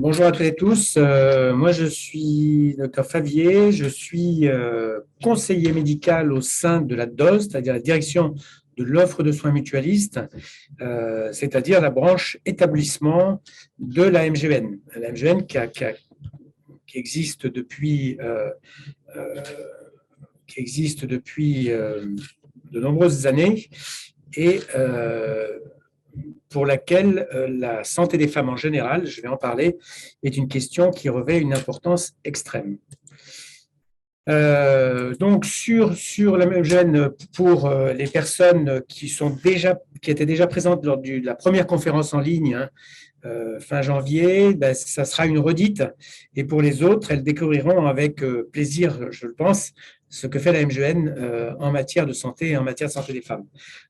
Bonjour à toutes et tous. Moi, je suis docteur Favier. Je suis conseiller médical au sein de la DOS, c'est-à-dire la direction de l'offre de soins mutualistes, c'est-à-dire la branche établissement de la MGN. La MGN qui existe depuis, de nombreuses années et pour laquelle la santé des femmes en général, je vais en parler, est une question qui revêt une importance extrême. Donc, sur la même gène, pour les personnes qui étaient déjà présentes lors de la première conférence en ligne, fin janvier, ça sera une redite. Et pour les autres, elles découvriront avec plaisir, je le pense, ce que fait la MGN en matière de santé et en matière de santé des femmes.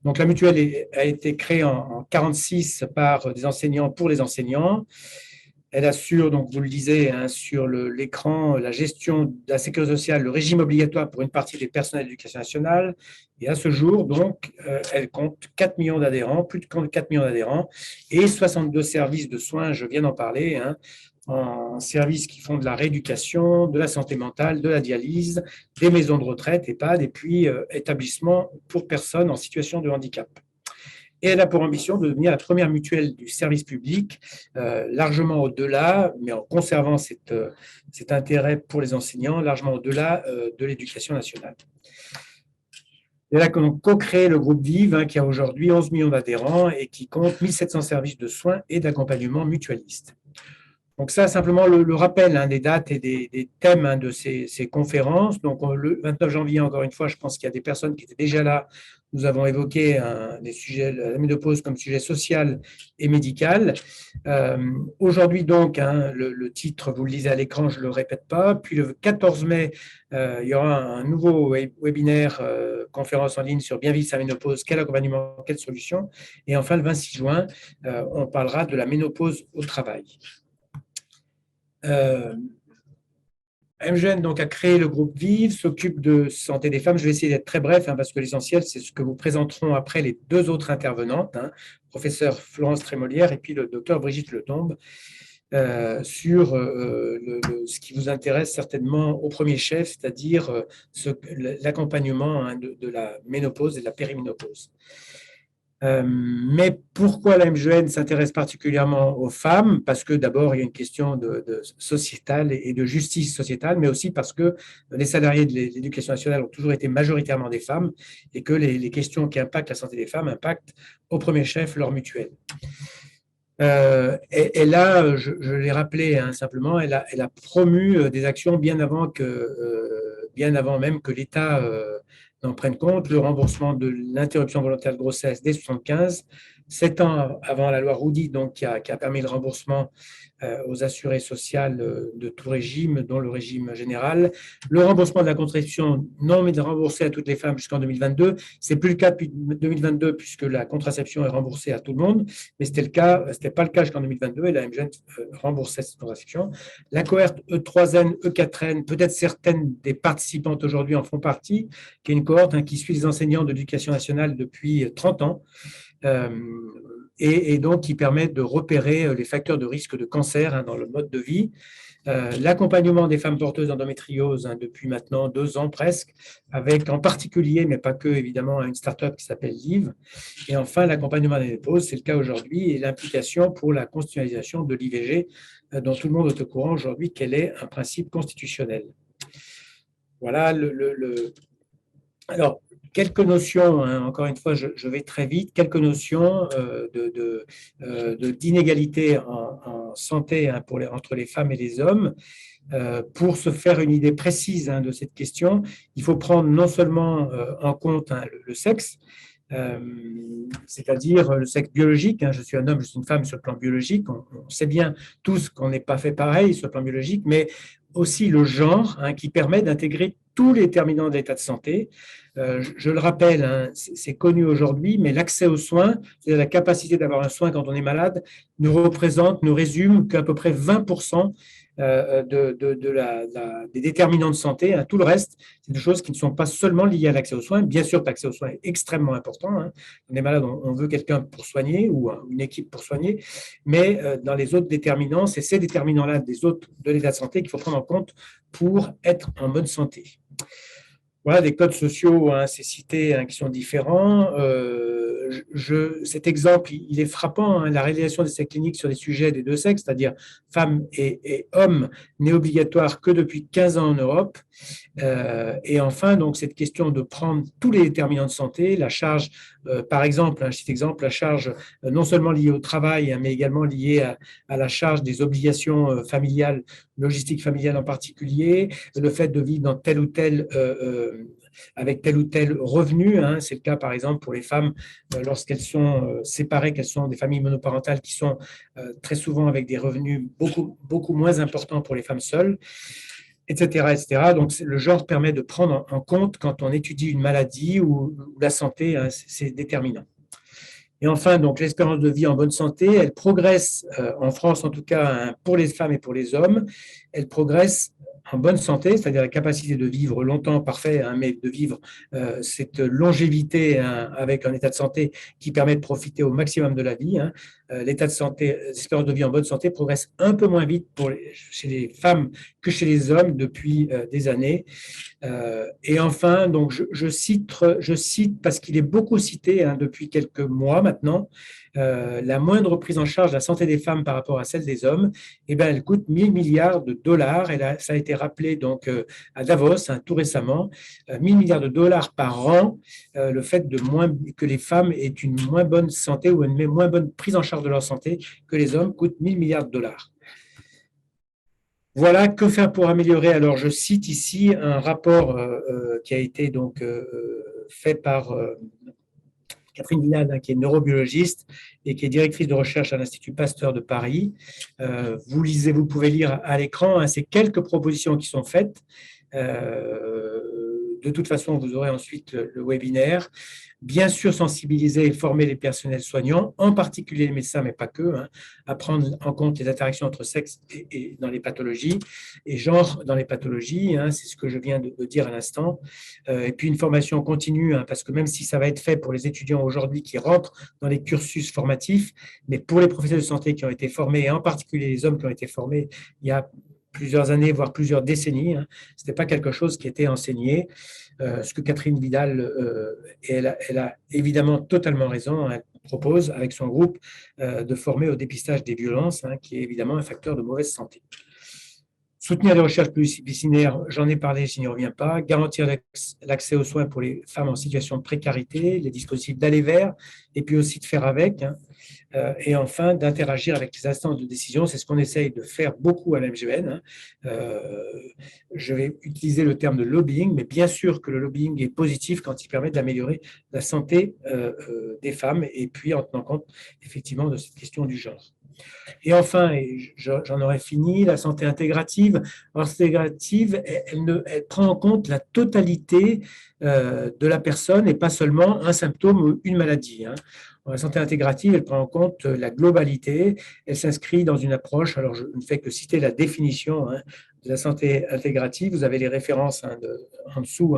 Donc, la mutuelle a été créée en 1946 par des enseignants pour les enseignants. Elle assure, donc vous le disiez sur l'écran, la gestion de la sécurité sociale, le régime obligatoire pour une partie des personnels de l'éducation nationale. Et à ce jour, donc, elle compte 4 millions d'adhérents, plus de 4 millions d'adhérents, et 62 services de soins, je viens d'en parler, en services qui font de la rééducation, de la santé mentale, de la dialyse, des maisons de retraite, EHPAD, et puis établissements pour personnes en situation de handicap. Et elle a pour ambition de devenir la première mutuelle du service public, largement au-delà, mais en conservant cet intérêt pour les enseignants, largement au-delà de l'éducation nationale. Et là, on co-crée le groupe Vive, qui a aujourd'hui 11 millions d'adhérents et qui compte 1700 services de soins et d'accompagnement mutualistes. Donc ça, simplement le rappel des dates et des thèmes de ces conférences. Donc le 29 janvier, encore une fois, je pense qu'il y a des personnes qui étaient déjà là. Nous avons évoqué des sujets, la ménopause comme sujet social et médical. Aujourd'hui, donc, le titre, vous le lisez à l'écran, je ne le répète pas. Puis le 14 mai, il y aura un nouveau webinaire, conférence en ligne sur bien vivre sa ménopause, quel accompagnement, quelle solution. Et enfin, le 26 juin, on parlera de la ménopause au travail. MGN donc, a créé le groupe Vive, s'occupe de santé des femmes. Je vais essayer d'être très bref parce que l'essentiel, c'est ce que vous présenteront après les deux autres intervenantes, professeur Florence Trémolière et puis le docteur Brigitte Letombe, sur ce qui vous intéresse certainement au premier chef, c'est-à-dire l'accompagnement de la ménopause et de la périménopause. Mais pourquoi la MGN s'intéresse particulièrement aux femmes? Parce que d'abord, il y a une question de sociétale et de justice sociétale, mais aussi parce que les salariés de l'éducation nationale ont toujours été majoritairement des femmes et que les questions qui impactent la santé des femmes impactent au premier chef leur mutuelle. Et là, je l'ai rappelé simplement, elle a promu des actions bien avant même que l'État d'en prenne compte, le remboursement de l'interruption volontaire de grossesse dès 75, 7 ans avant la loi Roudy, donc, qui a permis le remboursement aux assurés sociales de tout régime, dont le régime général. Le remboursement de la contraception non mais remboursé à toutes les femmes jusqu'en 2022. Ce n'est plus le cas depuis 2022 puisque la contraception est remboursée à tout le monde, mais c'était pas le cas jusqu'en 2022 et la MGN remboursait cette contraception. La cohorte E3N, E4N, peut-être certaines des participantes aujourd'hui en font partie, qui est une cohorte qui suit les enseignants de l'éducation nationale depuis 30 ans. Et donc qui permet de repérer les facteurs de risque de cancer dans le mode de vie. L'accompagnement des femmes porteuses d'endométriose depuis maintenant 2 ans presque, avec en particulier, mais pas que, évidemment, une start-up qui s'appelle Live. Et enfin, l'accompagnement des ménopauses, c'est le cas aujourd'hui, et l'implication pour la constitutionnalisation de l'IVG, dont tout le monde est au courant aujourd'hui qu'elle est un principe constitutionnel. Voilà Alors, quelques notions, encore une fois, je vais très vite, quelques notions d'inégalité en santé entre les femmes et les hommes. Pour se faire une idée précise de cette question, il faut prendre non seulement en compte le sexe, c'est-à-dire le sexe biologique. Je suis un homme, je suis une femme sur le plan biologique. On sait bien tous qu'on n'est pas fait pareil sur le plan biologique, mais aussi le genre qui permet d'intégrer tous les déterminants de l'état de santé. Je le rappelle, c'est connu aujourd'hui, mais l'accès aux soins, c'est-à-dire la capacité d'avoir un soin quand on est malade, ne résume qu'à peu près 20% des déterminants de santé. Tout le reste, c'est des choses qui ne sont pas seulement liées à l'accès aux soins. Bien sûr, l'accès aux soins est extrêmement important. On est malade, on veut quelqu'un pour soigner ou une équipe pour soigner, mais dans les autres déterminants, c'est ces déterminants-là des autres de l'état de santé qu'il faut prendre en compte pour être en bonne santé. Voilà des codes sociaux, c'est cité, qui sont différents. Cet exemple, il est frappant. La réalisation d'essais cliniques sur les sujets des deux sexes, c'est-à-dire femmes et hommes, n'est obligatoire que depuis 15 ans en Europe. Et enfin, donc, cette question de prendre tous les déterminants de santé, la charge, par exemple, un petit exemple, la charge non seulement liée au travail, mais également liée à la charge des obligations familiales, logistique familiale en particulier, le fait de vivre dans tel ou tel avec tel ou tel revenu. C'est le cas, par exemple, pour les femmes lorsqu'elles sont séparées, qu'elles sont des familles monoparentales qui sont très souvent avec des revenus beaucoup moins importants pour les femmes seules, etc., etc. Donc, le genre permet de prendre en compte quand on étudie une maladie ou la santé, c'est déterminant. Et enfin, donc, l'espérance de vie en bonne santé, elle progresse, en France en tout cas, pour les femmes et pour les hommes, elle progresse en bonne santé, c'est-à-dire la capacité de vivre longtemps, parfait, mais de vivre cette longévité avec un état de santé qui permet de profiter au maximum de la vie. L'état de santé, l'espérance de vie en bonne santé progresse un peu moins vite chez les femmes que chez les hommes depuis des années. Et enfin, donc je cite parce qu'il est beaucoup cité depuis quelques mois maintenant, la moindre prise en charge de la santé des femmes par rapport à celle des hommes, elle coûte 1 000 milliards de dollars. Et là, ça a été rappelé donc à Davos tout récemment, 1 000 milliards de dollars par an, le fait que les femmes aient une moins bonne santé ou une moins bonne prise en charge de leur santé que les hommes coûte 1 000 milliards de dollars. Voilà, que faire pour améliorer? Alors, je cite ici un rapport qui a été donc fait par Catherine Vidal, qui est neurobiologiste et qui est directrice de recherche à l'Institut Pasteur de Paris. Vous pouvez lire à l'écran, ces quelques propositions qui sont faites. De toute façon, vous aurez ensuite le webinaire. Bien sûr, sensibiliser et former les personnels soignants, en particulier les médecins, mais pas que, à prendre en compte les interactions entre sexe et dans les pathologies, et genre dans les pathologies, c'est ce que je viens de dire à l'instant. Et puis une formation continue, parce que même si ça va être fait pour les étudiants aujourd'hui qui rentrent dans les cursus formatifs, mais pour les professionnels de santé qui ont été formés, et en particulier les hommes qui ont été formés il y a plusieurs années, voire plusieurs décennies, ce n'était pas quelque chose qui était enseigné. Ce que Catherine Vidal, elle a évidemment totalement raison, elle propose avec son groupe de former au dépistage des violences, qui est évidemment un facteur de mauvaise santé. Soutenir les recherches pluridisciplinaires, j'en ai parlé, je n'y reviens pas. Garantir l'accès aux soins pour les femmes en situation de précarité, les dispositifs d'aller vers, et puis aussi de faire avec. Et enfin, d'interagir avec les instances de décision. C'est ce qu'on essaye de faire beaucoup à l'MGN. Je vais utiliser le terme de lobbying, mais bien sûr que le lobbying est positif quand il permet d'améliorer la santé des femmes et puis en tenant compte effectivement de cette question du genre. Et enfin, et j'en aurais fini, la santé intégrative. Alors, intégrative, elle prend en compte la totalité de la personne et pas seulement un symptôme ou une maladie. La santé intégrative, elle prend en compte la globalité. Elle s'inscrit dans une approche, alors je ne fais que citer la définition de la santé intégrative. Vous avez les références en dessous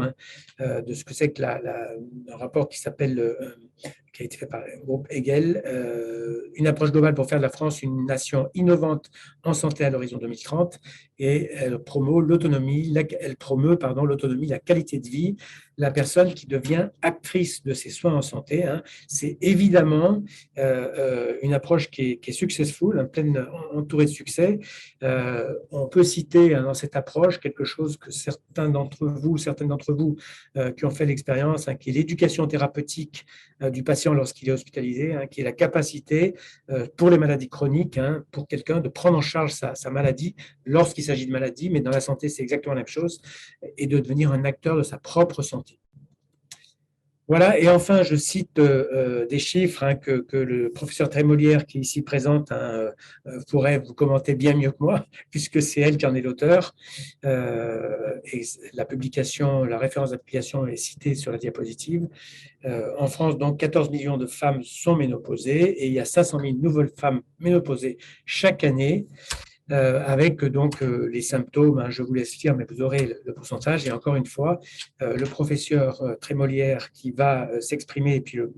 de ce que c'est que un rapport qui s'appelle qui a été fait par le groupe Hegel, une approche globale pour faire de la France une nation innovante en santé à l'horizon 2030, et elle promeut l'autonomie, la qualité de vie, la personne qui devient actrice de ses soins en santé. C'est évidemment une approche qui est successful, entourée de succès. On peut citer dans cette approche quelque chose que certaines d'entre vous qui ont fait l'expérience, qui est l'éducation thérapeutique du patient lorsqu'il est hospitalisé, qui est la capacité pour les maladies chroniques, pour quelqu'un de prendre en charge sa maladie lorsqu'il s'agit de maladie, mais dans la santé, c'est exactement la même chose, et de devenir un acteur de sa propre santé. Voilà, et enfin, je cite des chiffres que le professeur Trémolière, qui est ici présente, pourrait vous commenter bien mieux que moi, puisque c'est elle qui en est l'auteur. Et la référence d'application est citée sur la diapositive. En France, donc, 14 millions de femmes sont ménopausées et il y a 500 000 nouvelles femmes ménopausées chaque année. avec donc les symptômes, hein, je vous laisse lire, mais vous aurez le pourcentage. Et encore une fois, le professeur Trémolière qui va s'exprimer, et puis le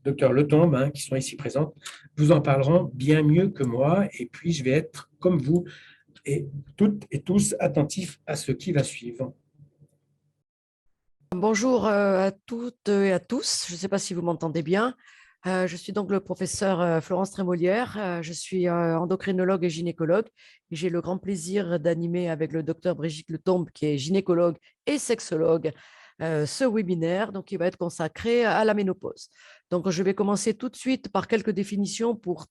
docteur Letombe, hein, qui sont ici présents, vous en parleront bien mieux que moi. Et puis, je vais être, comme vous, et toutes et tous attentifs à ce qui va suivre. Bonjour à toutes et à tous. Je ne sais pas si vous m'entendez bien. Je suis donc le professeur Florence Trémolière. Je suis endocrinologue et gynécologue. Et j'ai le grand plaisir d'animer avec le docteur Brigitte Letombe, qui est gynécologue et sexologue, ce webinaire donc, qui va être consacré à la ménopause. Donc, je vais commencer tout de suite par quelques définitions pour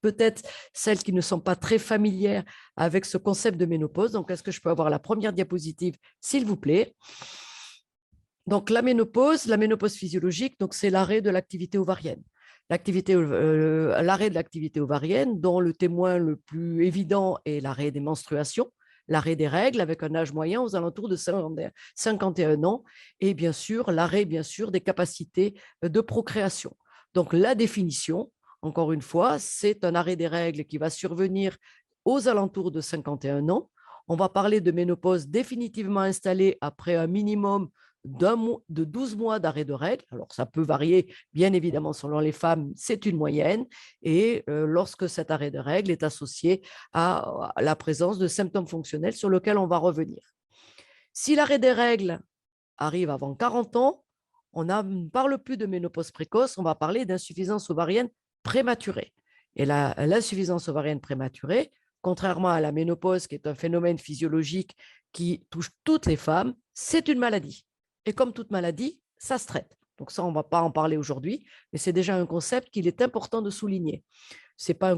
peut-être celles qui ne sont pas très familières avec ce concept de ménopause. Donc, est-ce que je peux avoir la première diapositive, s'il vous plaît? Donc, la ménopause physiologique, donc c'est l'arrêt de l'activité ovarienne. L'arrêt de l'activité ovarienne, dont le témoin le plus évident est l'arrêt des menstruations, l'arrêt des règles avec un âge moyen aux alentours de 51 ans, et bien sûr l'arrêt des capacités de procréation. Donc, la définition, encore une fois, c'est un arrêt des règles qui va survenir aux alentours de 51 ans. On va parler de ménopause définitivement installée après un minimum de 12 mois d'arrêt de règles. Alors, ça peut varier, bien évidemment, selon les femmes, c'est une moyenne. Et lorsque cet arrêt de règles est associé à la présence de symptômes fonctionnels sur lesquels on va revenir. Si l'arrêt des règles arrive avant 40 ans, on ne parle plus de ménopause précoce, on va parler d'insuffisance ovarienne prématurée. Et l'insuffisance ovarienne prématurée, contrairement à la ménopause, qui est un phénomène physiologique qui touche toutes les femmes, c'est une maladie. Et comme toute maladie, ça se traite. Donc ça, on ne va pas en parler aujourd'hui, mais c'est déjà un concept qu'il est important de souligner. Ce n'est pas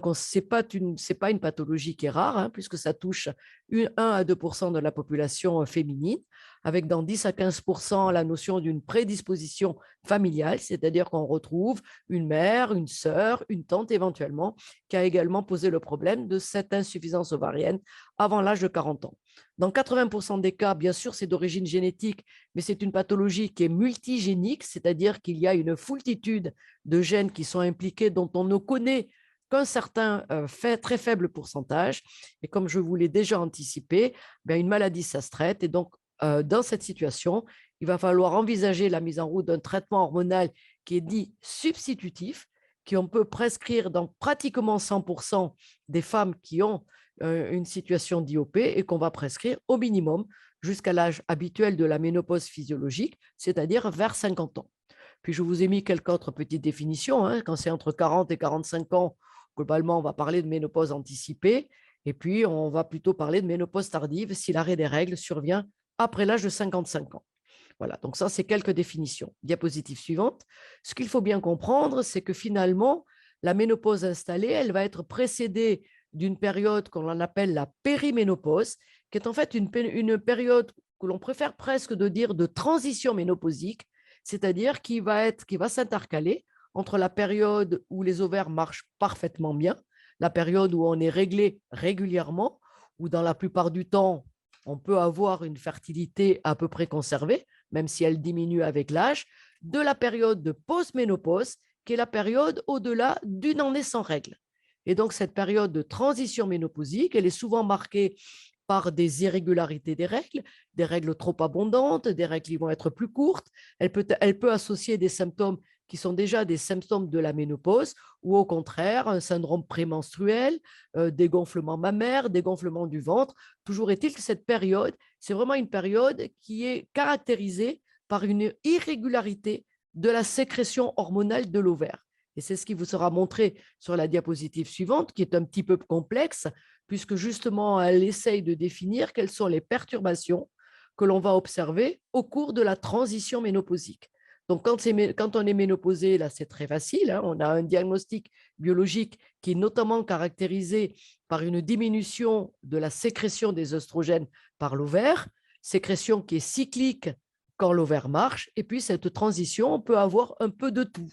une pathologie qui est rare, hein, puisque ça touche 1 à 2% de la population féminine, avec dans 10 à 15% la notion d'une prédisposition familiale, c'est-à-dire qu'on retrouve une mère, une sœur, une tante éventuellement, qui a également posé le problème de cette insuffisance ovarienne avant l'âge de 40 ans. Dans 80% des cas, bien sûr, c'est d'origine génétique, mais c'est une pathologie qui est multigénique, c'est-à-dire qu'il y a une foultitude de gènes qui sont impliqués dont on ne connaît qu'un certain très faible pourcentage. Et comme je vous l'ai déjà anticipé, bien, une maladie, ça se traite. Et donc, dans cette situation, il va falloir envisager la mise en route d'un traitement hormonal qui est dit substitutif, qu'on peut prescrire dans pratiquement 100% des femmes qui ont une situation d'IOP et qu'on va prescrire au minimum jusqu'à l'âge habituel de la ménopause physiologique, c'est-à-dire vers 50 ans. Puis je vous ai mis quelques autres petites définitions. Hein. Quand c'est entre 40 et 45 ans, globalement, on va parler de ménopause anticipée. Et puis, on va plutôt parler de ménopause tardive si l'arrêt des règles survient après l'âge de 55 ans. Voilà, donc ça, c'est quelques définitions. Diapositive suivante. Ce qu'il faut bien comprendre, c'est que finalement, la ménopause installée, elle va être précédée d'une période qu'on appelle la périménopause, qui est en fait une période que l'on préfère presque de dire de transition ménopausique, c'est-à-dire qui va s'intercaler entre la période où les ovaires marchent parfaitement bien, la période où on est réglé régulièrement, où dans la plupart du temps, on peut avoir une fertilité à peu près conservée, même si elle diminue avec l'âge, de la période de post-ménopause, qui est la période au-delà d'une année sans règles. Et donc, cette période de transition ménopausique, elle est souvent marquée par des irrégularités des règles trop abondantes, des règles qui vont être plus courtes. Elle peut associer des symptômes qui sont déjà des symptômes de la ménopause ou au contraire un syndrome prémenstruel, des gonflements mammaires, des gonflements du ventre. Toujours est-il que cette période, c'est vraiment une période qui est caractérisée par une irrégularité de la sécrétion hormonale de l'ovaire. Et c'est ce qui vous sera montré sur la diapositive suivante, qui est un petit peu complexe, puisque justement, elle essaye de définir quelles sont les perturbations que l'on va observer au cours de la transition ménopausique. Donc, quand on est ménopausé, là, c'est très facile. Hein, on a un diagnostic biologique qui est notamment caractérisé par une diminution de la sécrétion des œstrogènes par l'ovaire, sécrétion qui est cyclique quand l'ovaire marche. Et puis, cette transition, on peut avoir un peu de tout.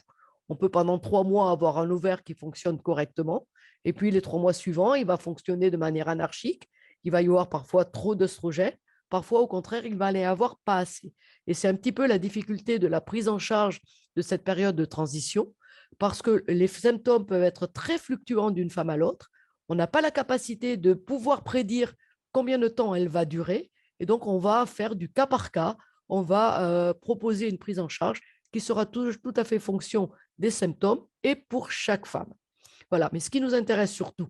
On peut pendant 3 mois avoir un ovaire qui fonctionne correctement. Et puis, les 3 mois suivants, il va fonctionner de manière anarchique. Il va y avoir parfois trop d'œstrogènes. Parfois, au contraire, il va aller avoir pas assez. Et c'est un petit peu la difficulté de la prise en charge de cette période de transition, parce que les symptômes peuvent être très fluctuants d'une femme à l'autre. On n'a pas la capacité de pouvoir prédire combien de temps elle va durer. Et donc, on va faire du cas par cas. On va proposer une prise en charge qui sera tout à fait fonction des symptômes et pour chaque femme. Voilà. Mais ce qui nous intéresse surtout,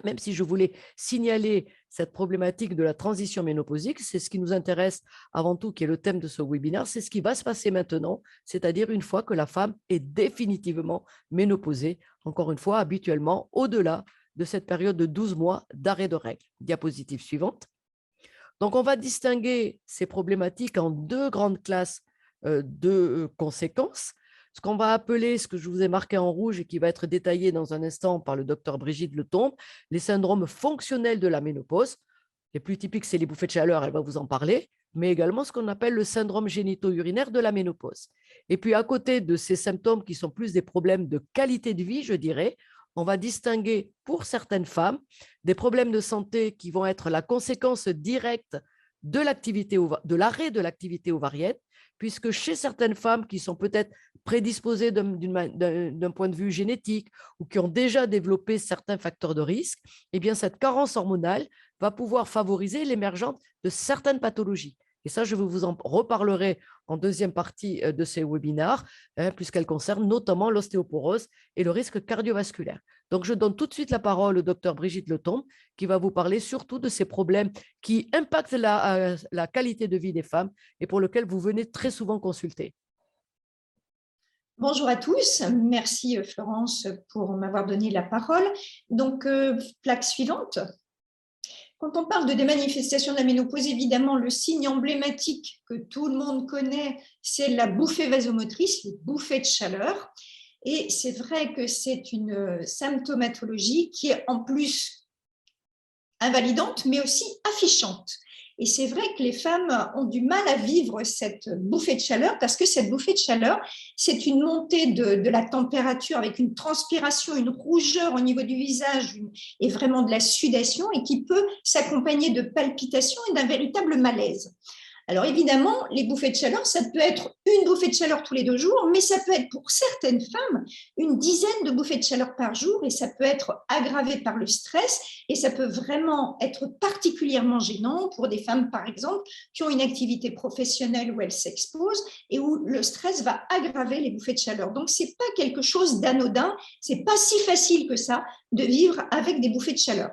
même si je voulais signaler cette problématique de la transition ménopausique, c'est ce qui nous intéresse avant tout, qui est le thème de ce webinaire, c'est ce qui va se passer maintenant, c'est-à-dire une fois que la femme est définitivement ménopausée, encore une fois, habituellement, au-delà de cette période de 12 mois d'arrêt de règles. Diapositive suivante. Donc, on va distinguer ces problématiques en deux grandes classes de conséquences. Ce qu'on va appeler, ce que je vous ai marqué en rouge et qui va être détaillé dans un instant par le docteur Brigitte Letombe, les syndromes fonctionnels de la ménopause. Les plus typiques, c'est les bouffées de chaleur, elle va vous en parler, mais également ce qu'on appelle le syndrome génito-urinaire de la ménopause. Et puis, à côté de ces symptômes qui sont plus des problèmes de qualité de vie, je dirais, on va distinguer pour certaines femmes des problèmes de santé qui vont être la conséquence directe de l'arrêt de l'activité ovarienne, puisque chez certaines femmes qui sont peut-être prédisposées d'un point de vue génétique ou qui ont déjà développé certains facteurs de risque, eh bien, cette carence hormonale va pouvoir favoriser l'émergence de certaines pathologies. Et ça, je vous en reparlerai en deuxième partie de ces webinaires, puisqu'elle concerne notamment l'ostéoporose et le risque cardiovasculaire. Donc, je donne tout de suite la parole au docteur Brigitte Letombe, qui va vous parler surtout de ces problèmes qui impactent la qualité de vie des femmes et pour lesquels vous venez très souvent consulter. Bonjour à tous, merci Florence pour m'avoir donné la parole. Donc, plaque suivante. Quand on parle des manifestations de la ménopause, évidemment, le signe emblématique que tout le monde connaît, c'est la bouffée vasomotrice, les bouffées de chaleur. Et c'est vrai que c'est une symptomatologie qui est en plus invalidante, mais aussi affichante. Et c'est vrai que les femmes ont du mal à vivre cette bouffée de chaleur parce que cette bouffée de chaleur, c'est une montée de la température avec une transpiration, une rougeur au niveau du visage et vraiment de la sudation et qui peut s'accompagner de palpitations et d'un véritable malaise. Alors évidemment, les bouffées de chaleur, ça peut être une bouffée de chaleur tous les 2 jours, mais ça peut être pour certaines femmes une dizaine de bouffées de chaleur par jour et ça peut être aggravé par le stress et ça peut vraiment être particulièrement gênant pour des femmes, par exemple, qui ont une activité professionnelle où elles s'exposent et où le stress va aggraver les bouffées de chaleur. Donc, ce n'est pas quelque chose d'anodin, ce n'est pas si facile que ça de vivre avec des bouffées de chaleur.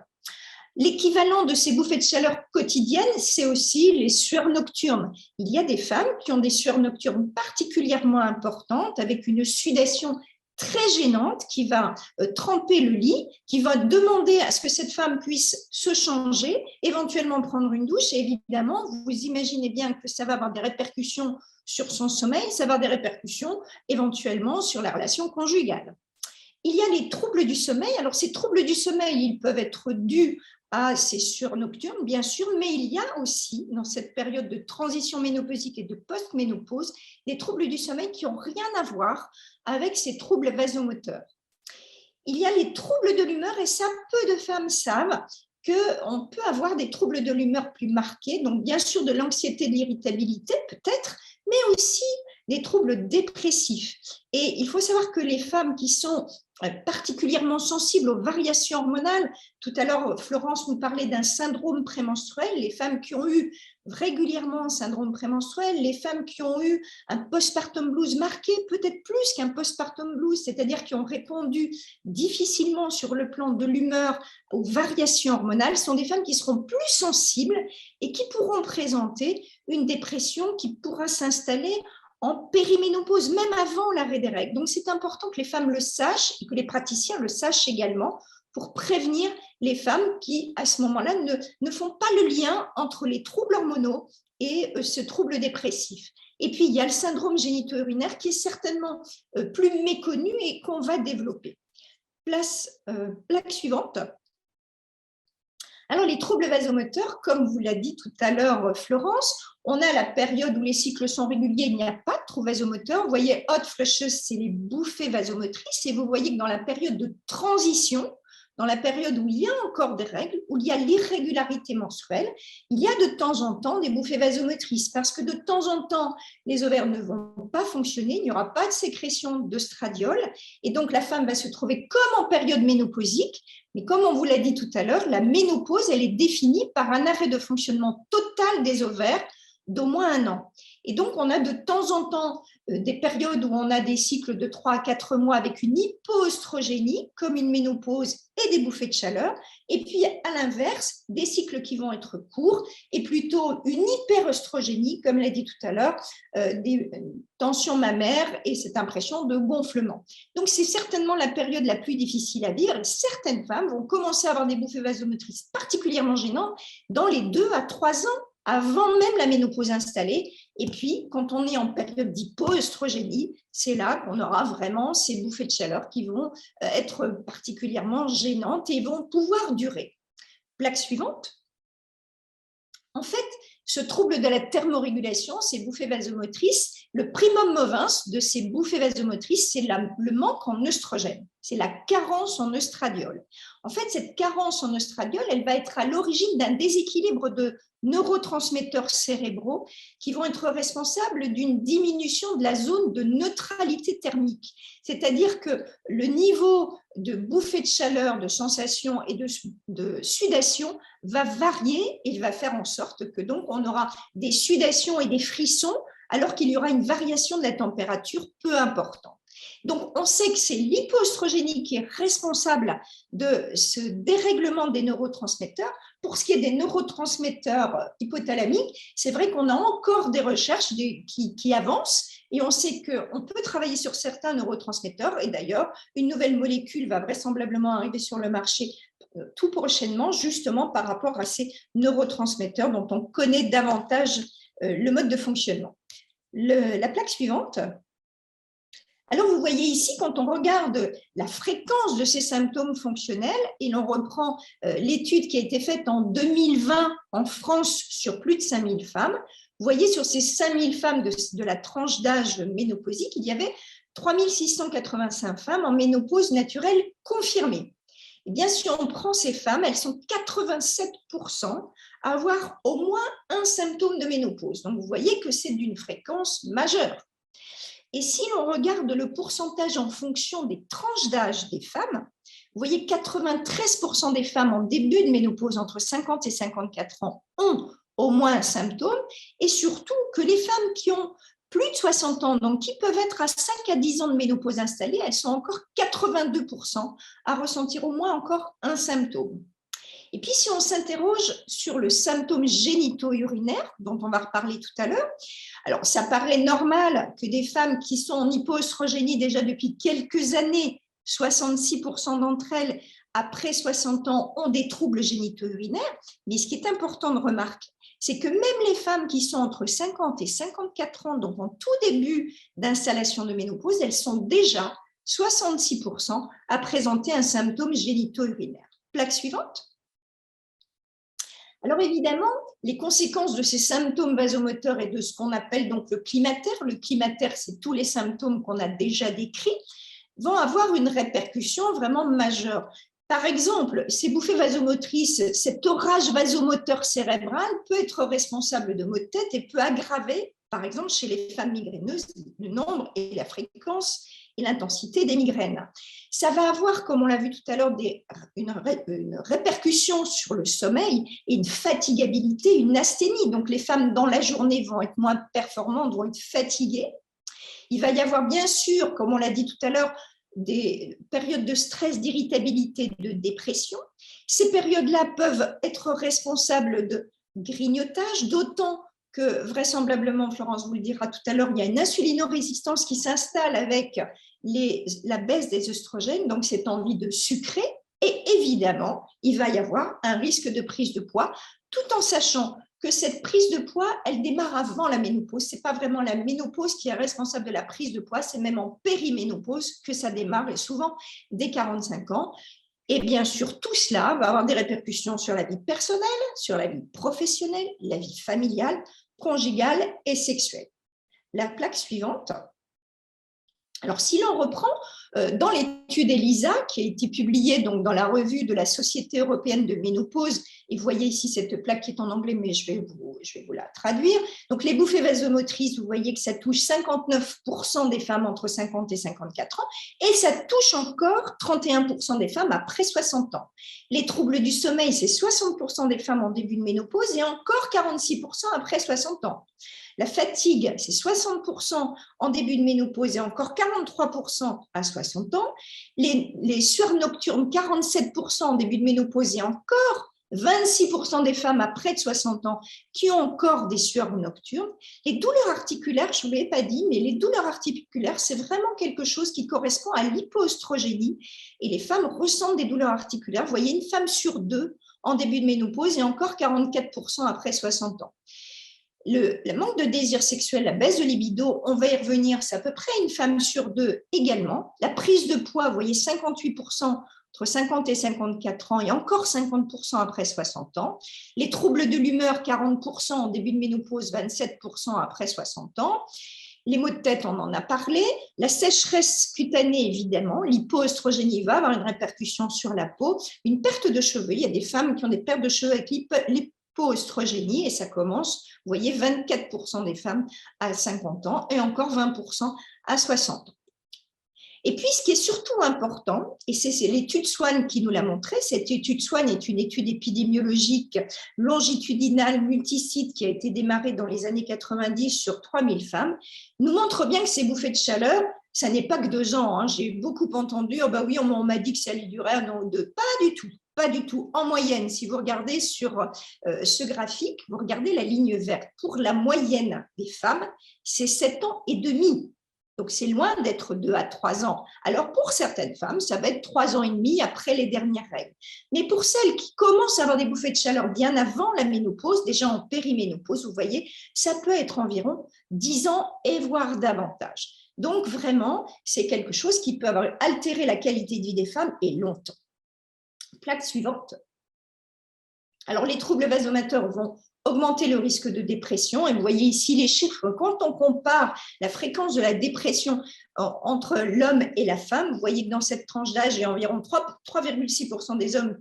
L'équivalent de ces bouffées de chaleur quotidiennes, c'est aussi les sueurs nocturnes. Il y a des femmes qui ont des sueurs nocturnes particulièrement importantes avec une sudation très gênante qui va tremper le lit, qui va demander à ce que cette femme puisse se changer, éventuellement prendre une douche. Et évidemment, vous imaginez bien que ça va avoir des répercussions sur son sommeil, ça va avoir des répercussions éventuellement sur la relation conjugale. Il y a les troubles du sommeil. Alors, ces troubles du sommeil, ils peuvent être dus à ces sueurs nocturnes, bien sûr, mais il y a aussi, dans cette période de transition ménopausique et de post-ménopause, des troubles du sommeil qui n'ont rien à voir avec ces troubles vasomoteurs. Il y a les troubles de l'humeur, et ça, peu de femmes savent qu'on peut avoir des troubles de l'humeur plus marqués, donc bien sûr de l'anxiété, de l'irritabilité, peut-être, mais aussi des troubles dépressifs. Et il faut savoir que les femmes qui sont particulièrement sensibles aux variations hormonales, tout à l'heure Florence nous parlait d'un syndrome prémenstruel, les femmes qui ont eu régulièrement un syndrome prémenstruel, les femmes qui ont eu un postpartum blues marqué, peut-être plus qu'un postpartum blues, c'est-à-dire qui ont répondu difficilement sur le plan de l'humeur aux variations hormonales, sont des femmes qui seront plus sensibles et qui pourront présenter une dépression qui pourra s'installer en périménopause, même avant l'arrêt des règles. Donc, c'est important que les femmes le sachent et que les praticiens le sachent également pour prévenir les femmes qui, à ce moment-là, ne font pas le lien entre les troubles hormonaux et ce trouble dépressif. Et puis, il y a le syndrome génito-urinaire qui est certainement plus méconnu et qu'on va développer. Plaque suivante. Alors, les troubles vasomoteurs, comme vous l'a dit tout à l'heure Florence, on a la période où les cycles sont réguliers, il n'y a pas de troubles vasomoteurs. Vous voyez, hot flushes, c'est les bouffées vasomotrices. Et vous voyez que dans la période de transition, dans la période où il y a encore des règles, où il y a l'irrégularité menstruelle, il y a de temps en temps des bouffées vasomotrices parce que de temps en temps, les ovaires ne vont pas fonctionner, il n'y aura pas de sécrétion d'œstradiol et donc la femme va se trouver comme en période ménopausique. Mais comme on vous l'a dit tout à l'heure, la ménopause, elle est définie par un arrêt de fonctionnement total des ovaires d'au moins 1 an. Et donc, on a de temps en temps des périodes où on a des cycles de 3 à 4 mois avec une hypoœstrogénie, comme une ménopause et des bouffées de chaleur. Et puis, à l'inverse, des cycles qui vont être courts et plutôt une hyperœstrogénie, comme l'a dit tout à l'heure, des tensions mammaires et cette impression de gonflement. Donc, c'est certainement la période la plus difficile à vivre. Et certaines femmes vont commencer à avoir des bouffées vasomotrices particulièrement gênantes dans les 2 à 3 ans avant même la ménopause installée. Et puis, quand on est en période d'hypoœstrogénie, c'est là qu'on aura vraiment ces bouffées de chaleur qui vont être particulièrement gênantes et vont pouvoir durer. Plaque suivante. En fait, ce trouble de la thermorégulation, ces bouffées vasomotrices, le primum movens de ces bouffées vasomotrices, c'est le manque en œstrogène, c'est la carence en œstradiol. En fait, cette carence en œstradiol, elle va être à l'origine d'un déséquilibre de neurotransmetteurs cérébraux qui vont être responsables d'une diminution de la zone de neutralité thermique. C'est-à-dire que le niveau de bouffée de chaleur, de sensation et de sudation va varier et va faire en sorte que donc on aura des sudations et des frissons alors qu'il y aura une variation de la température peu importante. Donc, on sait que c'est l'hypoœstrogénie qui est responsable de ce dérèglement des neurotransmetteurs. Pour ce qui est des neurotransmetteurs hypothalamiques, c'est vrai qu'on a encore des recherches qui avancent et on sait qu'on peut travailler sur certains neurotransmetteurs. Et d'ailleurs, une nouvelle molécule va vraisemblablement arriver sur le marché tout prochainement, justement par rapport à ces neurotransmetteurs dont on connaît davantage le mode de fonctionnement. La plaque suivante. Alors, vous voyez ici, quand on regarde la fréquence de ces symptômes fonctionnels, et l'on reprend l'étude qui a été faite en 2020 en France sur plus de 5000 femmes, vous voyez sur ces 5000 femmes de la tranche d'âge ménopausique, il y avait 3685 femmes en ménopause naturelle confirmée. Eh bien, si on prend ces femmes, elles sont 87% à avoir au moins un symptôme de ménopause. Donc, vous voyez que c'est d'une fréquence majeure. Et si l'on regarde le pourcentage en fonction des tranches d'âge des femmes, vous voyez 93% des femmes en début de ménopause entre 50 et 54 ans ont au moins un symptôme, et surtout que les femmes qui ont plus de 60 ans, donc qui peuvent être à 5 à 10 ans de ménopause installée, elles sont encore 82% à ressentir au moins encore un symptôme. Et puis, si on s'interroge sur le symptôme génito-urinaire, dont on va reparler tout à l'heure, alors ça paraît normal que des femmes qui sont en hypoœstrogénie déjà depuis quelques années, 66% d'entre elles, après 60 ans, ont des troubles génito-urinaires. Mais ce qui est important de remarquer, c'est que même les femmes qui sont entre 50 et 54 ans, donc en tout début d'installation de ménopause, elles sont déjà 66% à présenter un symptôme génito-urinaire. Plaque suivante. Alors évidemment, les conséquences de ces symptômes vasomoteurs et de ce qu'on appelle donc le climatère, c'est tous les symptômes qu'on a déjà décrits, vont avoir une répercussion vraiment majeure. Par exemple, ces bouffées vasomotrices, cet orage vasomoteur cérébral peut être responsable de maux de tête et peut aggraver, par exemple, chez les femmes migraineuses, le nombre et la fréquence et l'intensité des migraines. Ça va avoir, comme on l'a vu tout à l'heure, une répercussion sur le sommeil et une fatigabilité, une asthénie. Donc, les femmes, dans la journée, vont être moins performantes, vont être fatiguées. Il va y avoir, bien sûr, comme on l'a dit tout à l'heure, des périodes de stress, d'irritabilité, de dépression. Ces périodes-là peuvent être responsables de grignotage, d'autant que vraisemblablement, Florence vous le dira tout à l'heure, il y a une insulinorésistance qui s'installe avec la baisse des œstrogènes, donc cette envie de sucrer. Et évidemment, il va y avoir un risque de prise de poids, tout en sachant que cette prise de poids, elle démarre avant la ménopause. Ce n'est pas vraiment la ménopause qui est responsable de la prise de poids, c'est même en périménopause que ça démarre, et souvent dès 45 ans. Et bien sûr, tout cela va avoir des répercussions sur la vie personnelle, sur la vie professionnelle, la vie familiale, conjugale et sexuelle. La plaque suivante. Alors, si l'on reprend Dans l'étude ELISA, qui a été publiée donc, dans la revue de la Société européenne de ménopause, et vous voyez ici cette plaque qui est en anglais, mais je vais vous la traduire. Donc, les bouffées vasomotrices, vous voyez que ça touche 59% des femmes entre 50 et 54 ans, et ça touche encore 31% des femmes après 60 ans. Les troubles du sommeil, c'est 60% des femmes en début de ménopause et encore 46% après 60 ans. La fatigue, c'est 60% en début de ménopause et encore 43% à 60 ans. Les sueurs nocturnes, 47% en début de ménopause et encore 26% des femmes à près de 60 ans qui ont encore des sueurs nocturnes. Les douleurs articulaires, je ne vous l'ai pas dit, mais les douleurs articulaires, c'est vraiment quelque chose qui correspond à l'hypoœstrogénie. Et les femmes ressentent des douleurs articulaires. Vous voyez, une femme sur deux en début de ménopause et encore 44% après 60 ans. Le manque de désir sexuel, la baisse de libido, on va y revenir, c'est à peu près une femme sur deux également. La prise de poids, vous voyez, 58% entre 50 et 54 ans et encore 50% après 60 ans. Les troubles de l'humeur, 40% en début de ménopause, 27% après 60 ans. Les maux de tête, on en a parlé. La sécheresse cutanée, évidemment. L'hypoœstrogénie va avoir une répercussion sur la peau. Une perte de cheveux. Il y a des femmes qui ont des pertes de cheveux avec l'hypoœstrogénie et ça commence, vous voyez, 24% des femmes à 50 ans et encore 20% à 60 ans. Et puis, ce qui est surtout important, et c'est l'étude Swan qui nous l'a montré, cette étude Swan est une étude épidémiologique longitudinale multisite qui a été démarrée dans les années 90 sur 3000 femmes, nous montre bien que ces bouffées de chaleur, ça n'est pas que 2 ans. Hein. J'ai beaucoup entendu, oh bah oui, on m'a dit que ça allait durer 1 an ou 2. Pas du tout. Pas du tout. En moyenne, si vous regardez sur ce graphique, vous regardez la ligne verte. Pour la moyenne des femmes, c'est 7 ans et demi. Donc, c'est loin d'être 2 à 3 ans. Alors, pour certaines femmes, ça va être 3 ans et demi après les dernières règles. Mais pour celles qui commencent à avoir des bouffées de chaleur bien avant la ménopause, déjà en périménopause, vous voyez, ça peut être environ 10 ans et voire davantage. Donc, vraiment, c'est quelque chose qui peut avoir altéré la qualité de vie des femmes et longtemps. Plaque suivante. Alors, les troubles vasomoteurs vont augmenter le risque de dépression. Et vous voyez ici les chiffres. Quand on compare la fréquence de la dépression entre l'homme et la femme, vous voyez que dans cette tranche d'âge, il y a environ 3,6% des hommes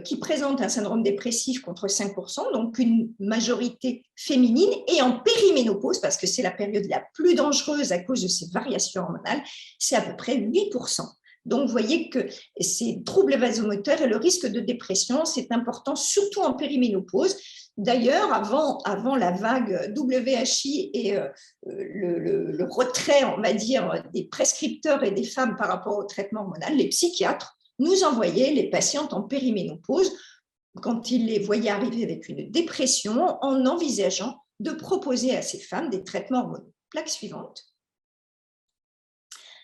qui présentent un syndrome dépressif contre 5%, donc une majorité féminine. Et en périménopause, parce que c'est la période la plus dangereuse à cause de ces variations hormonales, c'est à peu près 8%. Donc, vous voyez que ces troubles vasomoteurs et le risque de dépression, c'est important, surtout en périménopause. D'ailleurs, avant la vague WHI et le retrait, on va dire, des prescripteurs et des femmes par rapport au traitement hormonal, les psychiatres nous envoyaient les patientes en périménopause quand ils les voyaient arriver avec une dépression en envisageant de proposer à ces femmes des traitements hormonaux. Plaque suivante.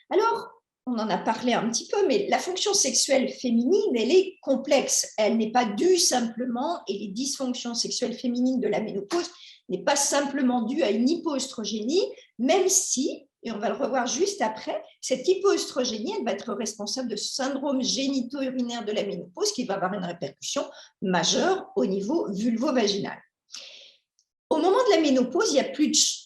Alors, on en a parlé un petit peu, mais la fonction sexuelle féminine, elle est complexe. Elle n'est pas due simplement, et les dysfonctions sexuelles féminines de la ménopause n'est pas simplement due à une hypoœstrogénie, même si, et on va le revoir juste après, cette hypoœstrogénie, elle va être responsable de syndrome génito-urinaire de la ménopause qui va avoir une répercussion majeure au niveau vulvo-vaginal. Au moment de la ménopause, il y a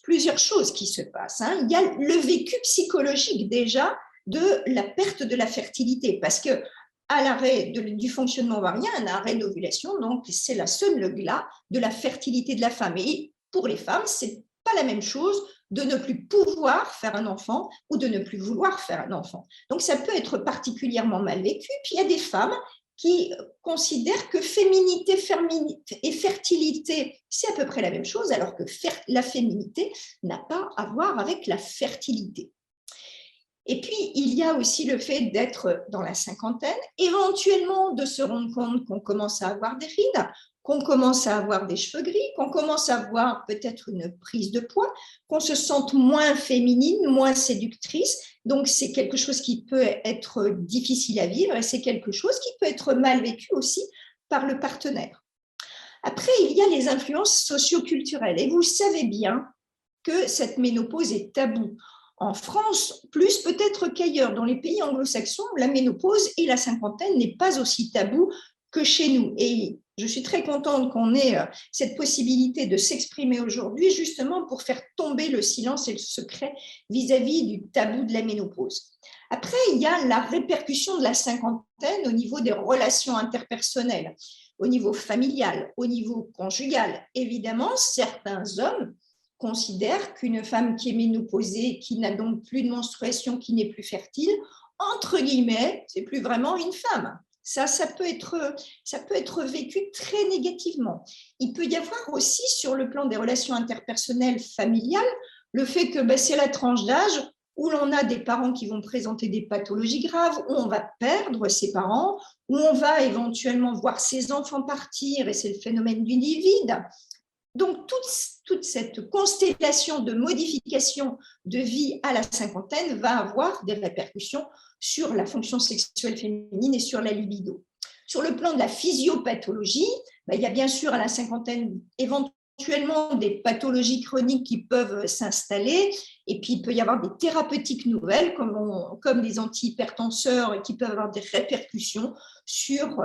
plusieurs choses qui se passent. Hein. Il y a le vécu psychologique déjà de la perte de la fertilité, parce que à l'arrêt du fonctionnement ovarien, un arrêt d'ovulation, donc c'est la seule glas de la fertilité de la femme. Et pour les femmes, c'est pas la même chose de ne plus pouvoir faire un enfant ou de ne plus vouloir faire un enfant. Donc ça peut être particulièrement mal vécu. Puis il y a des femmes qui considèrent que féminité et fertilité, c'est à peu près la même chose, alors que la féminité n'a pas à voir avec la fertilité. Et puis, il y a aussi le fait d'être dans la cinquantaine, éventuellement de se rendre compte qu'on commence à avoir des rides, qu'on commence à avoir des cheveux gris, qu'on commence à avoir peut-être une prise de poids, qu'on se sente moins féminine, moins séductrice. Donc, c'est quelque chose qui peut être difficile à vivre et c'est quelque chose qui peut être mal vécu aussi par le partenaire. Après, il y a les influences socio-culturelles. Et vous savez bien que cette ménopause est taboue. En France, plus peut-être qu'ailleurs, dans les pays anglo-saxons, la ménopause et la cinquantaine n'est pas aussi tabou que chez nous. Et je suis très contente qu'on ait cette possibilité de s'exprimer aujourd'hui, justement pour faire tomber le silence et le secret vis-à-vis du tabou de la ménopause. Après, il y a la répercussion de la cinquantaine au niveau des relations interpersonnelles, au niveau familial, au niveau conjugal. Évidemment, certains hommes considèrent qu'une femme qui est ménopausée, qui n'a donc plus de menstruation, qui n'est plus fertile, entre guillemets, c'est plus vraiment une femme. Ça peut être vécu très négativement. Il peut y avoir aussi, sur le plan des relations interpersonnelles familiales, le fait que c'est la tranche d'âge où l'on a des parents qui vont présenter des pathologies graves, où on va perdre ses parents, où on va éventuellement voir ses enfants partir, et c'est le phénomène du nid vide. Donc, toute cette constellation de modifications de vie à la cinquantaine va avoir des répercussions sur la fonction sexuelle féminine et sur la libido. Sur le plan de la physiopathologie, il y a bien sûr à la cinquantaine éventuellement des pathologies chroniques qui peuvent s'installer, et puis il peut y avoir des thérapeutiques nouvelles comme les antihypertenseurs et qui peuvent avoir des répercussions sur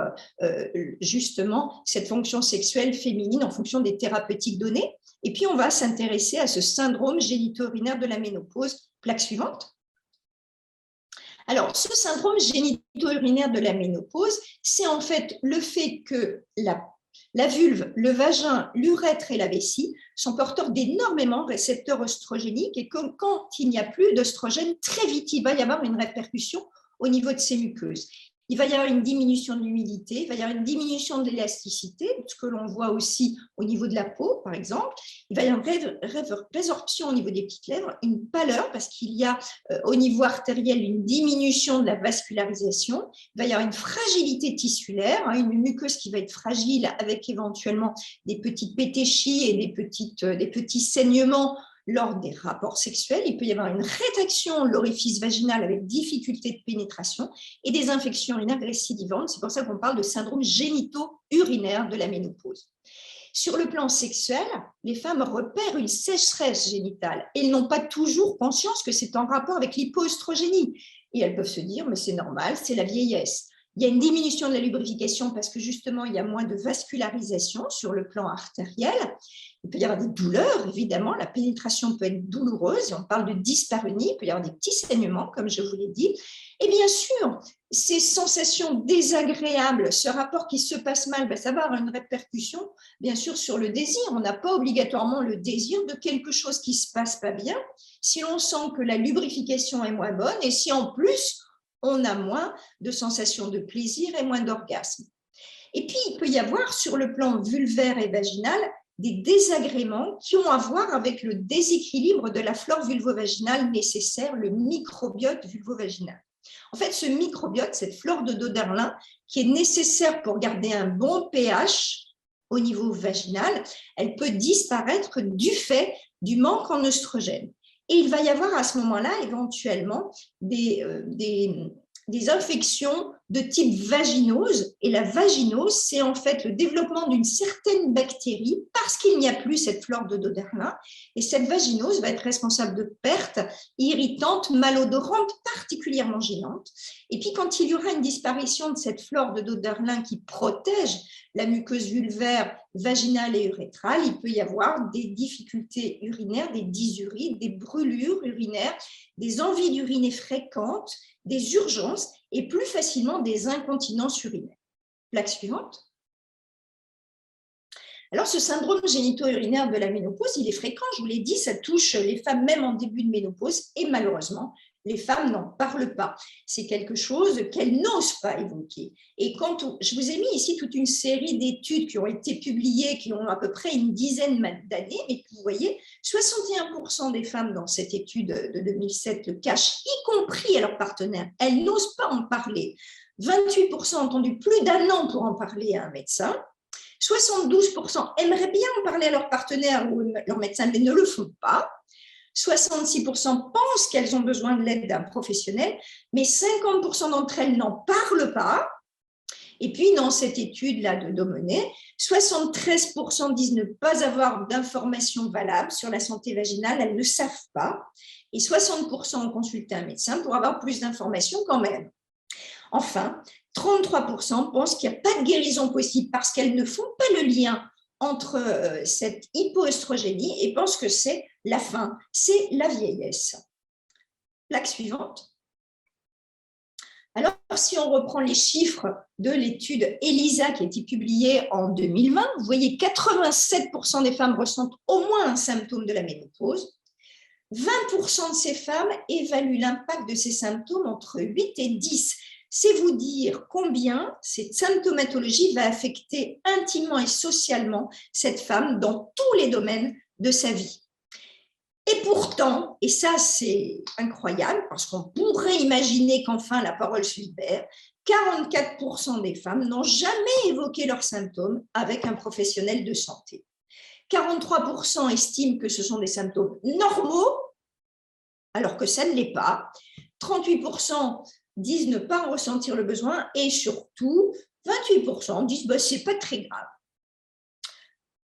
justement cette fonction sexuelle féminine en fonction des thérapeutiques données. Et puis on va s'intéresser à ce syndrome génito-urinaire de la ménopause. Plaque suivante. Alors, ce syndrome génito-urinaire de la ménopause, c'est en fait le fait que la vulve, le vagin, l'urètre et la vessie sont porteurs d'énormément récepteurs œstrogéniques, et que quand il n'y a plus d'œstrogène, très vite, il va y avoir une répercussion au niveau de ces muqueuses. Il va y avoir une diminution de l'humidité, il va y avoir une diminution de l'élasticité, ce que l'on voit aussi au niveau de la peau, par exemple. Il va y avoir une résorption au niveau des petites lèvres, une pâleur, parce qu'il y a au niveau artériel une diminution de la vascularisation. Il va y avoir une fragilité tissulaire, une muqueuse qui va être fragile, avec éventuellement des petites pétéchies et des petits saignements lors des rapports sexuels. Il peut y avoir une rétraction de l'orifice vaginal avec difficulté de pénétration et des infections urinaires récidivantes. C'est pour ça qu'on parle de syndrome génito-urinaire de la ménopause. Sur le plan sexuel, les femmes repèrent une sécheresse génitale et elles n'ont pas toujours conscience que c'est en rapport avec l'hypoœstrogénie. Et elles peuvent se dire, mais c'est normal, c'est la vieillesse. Il y a une diminution de la lubrification parce que justement, il y a moins de vascularisation sur le plan artériel. Il peut y avoir des douleurs, évidemment. La pénétration peut être douloureuse. On parle de dyspareunie. Il peut y avoir des petits saignements, comme je vous l'ai dit. Et bien sûr, ces sensations désagréables, ce rapport qui se passe mal, ça va avoir une répercussion, bien sûr, sur le désir. On n'a pas obligatoirement le désir de quelque chose qui ne se passe pas bien si on sent que la lubrification est moins bonne et si en plus, on a moins de sensations de plaisir et moins d'orgasme. Et puis, il peut y avoir, sur le plan vulvaire et vaginal, des désagréments qui ont à voir avec le déséquilibre de la flore vulvovaginale nécessaire, le microbiote vulvovaginal. En fait, ce microbiote, cette flore de Doderlin, qui est nécessaire pour garder un bon pH au niveau vaginal, elle peut disparaître du fait du manque en œstrogène. Et il va y avoir à ce moment-là éventuellement des infections de type vaginose. Et la vaginose, c'est en fait le développement d'une certaine bactérie parce qu'il n'y a plus cette flore de Doderlin. Et cette vaginose va être responsable de pertes irritantes, malodorantes, particulièrement gênantes. Et puis, quand il y aura une disparition de cette flore de Doderlin qui protège la muqueuse vulvaire, vaginale et urétrale, il peut y avoir des difficultés urinaires, des dysuries, des brûlures urinaires, des envies d'uriner fréquentes, des urgences et plus facilement des incontinences urinaires. Plaque suivante. Alors, ce syndrome génito-urinaire de la ménopause, il est fréquent, je vous l'ai dit, ça touche les femmes même en début de ménopause et malheureusement, les femmes n'en parlent pas. C'est quelque chose qu'elles n'osent pas évoquer. Et quand je vous ai mis ici toute une série d'études qui ont été publiées, qui ont à peu près une dizaine d'années, mais vous voyez, 61% des femmes dans cette étude de 2007 le cachent, y compris à leurs partenaires. Elles n'osent pas en parler. 28% ont attendu plus d'1 an pour en parler à un médecin. 72% aimeraient bien en parler à leur partenaire ou leur médecin, mais ne le font pas. 66% pensent qu'elles ont besoin de l'aide d'un professionnel, mais 50% d'entre elles n'en parlent pas. Et puis, dans cette étude-là de Domenech, 73% disent ne pas avoir d'informations valables sur la santé vaginale, elles ne savent pas. Et 60% ont consulté un médecin pour avoir plus d'informations quand même. Enfin, 33% pensent qu'il n'y a pas de guérison possible parce qu'elles ne font pas le lien entre cette hypoœstrogénie et pensent que c'est la fin, c'est la vieillesse. Plaque suivante. Alors, si on reprend les chiffres de l'étude ELISA qui a été publiée en 2020, vous voyez 87% des femmes ressentent au moins un symptôme de la ménopause. 20% de ces femmes évaluent l'impact de ces symptômes entre 8 et 10. C'est vous dire combien cette symptomatologie va affecter intimement et socialement cette femme dans tous les domaines de sa vie. Et pourtant, et ça c'est incroyable, parce qu'on pourrait imaginer qu'enfin la parole se libère, 44% des femmes n'ont jamais évoqué leurs symptômes avec un professionnel de santé. 43% estiment que ce sont des symptômes normaux, alors que ça ne l'est pas. 38% disent ne pas en ressentir le besoin et surtout, 28% disent bah, c'est pas très grave.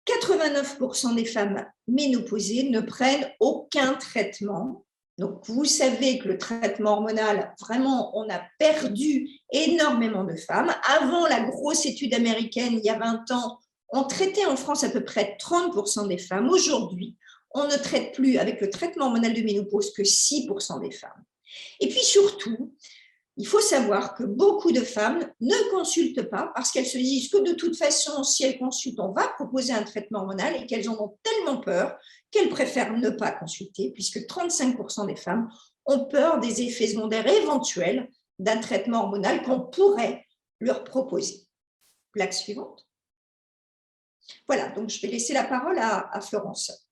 89% des femmes ménopausées ne prennent aucun traitement. Donc, vous savez que le traitement hormonal, vraiment, on a perdu énormément de femmes. Avant la grosse étude américaine, il y a 20 ans, on traitait en France à peu près 30% des femmes. Aujourd'hui, on ne traite plus avec le traitement hormonal de ménopause que 6% des femmes. Et puis surtout, il faut savoir que beaucoup de femmes ne consultent pas parce qu'elles se disent que de toute façon, si elles consultent, on va proposer un traitement hormonal et qu'elles en ont tellement peur qu'elles préfèrent ne pas consulter puisque 35% des femmes ont peur des effets secondaires éventuels d'un traitement hormonal qu'on pourrait leur proposer. Plaque suivante. Voilà, donc je vais laisser la parole à Florence.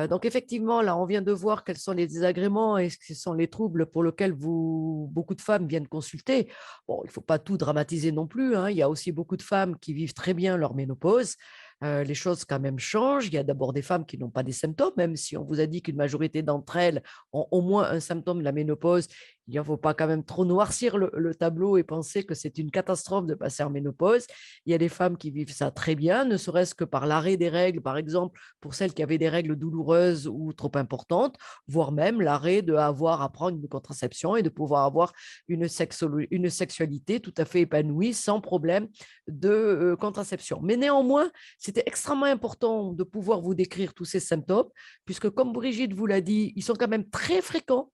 Donc effectivement, là, on vient de voir quels sont les désagréments et quels sont les troubles pour lesquels beaucoup de femmes viennent consulter. Bon, il ne faut pas tout dramatiser non plus, hein. Il y a aussi beaucoup de femmes qui vivent très bien leur ménopause. Les choses quand même changent. Il y a d'abord des femmes qui n'ont pas des symptômes, même si on vous a dit qu'une majorité d'entre elles ont au moins un symptôme de la ménopause. Il ne faut pas quand même trop noircir le tableau et penser que c'est une catastrophe de passer en ménopause. Il y a des femmes qui vivent ça très bien, ne serait-ce que par l'arrêt des règles, par exemple, pour celles qui avaient des règles douloureuses ou trop importantes, voire même l'arrêt d'avoir à prendre une contraception et de pouvoir avoir une sexualité tout à fait épanouie sans problème de contraception. Mais néanmoins, c'était extrêmement important de pouvoir vous décrire tous ces symptômes, puisque comme Brigitte vous l'a dit, ils sont quand même très fréquents.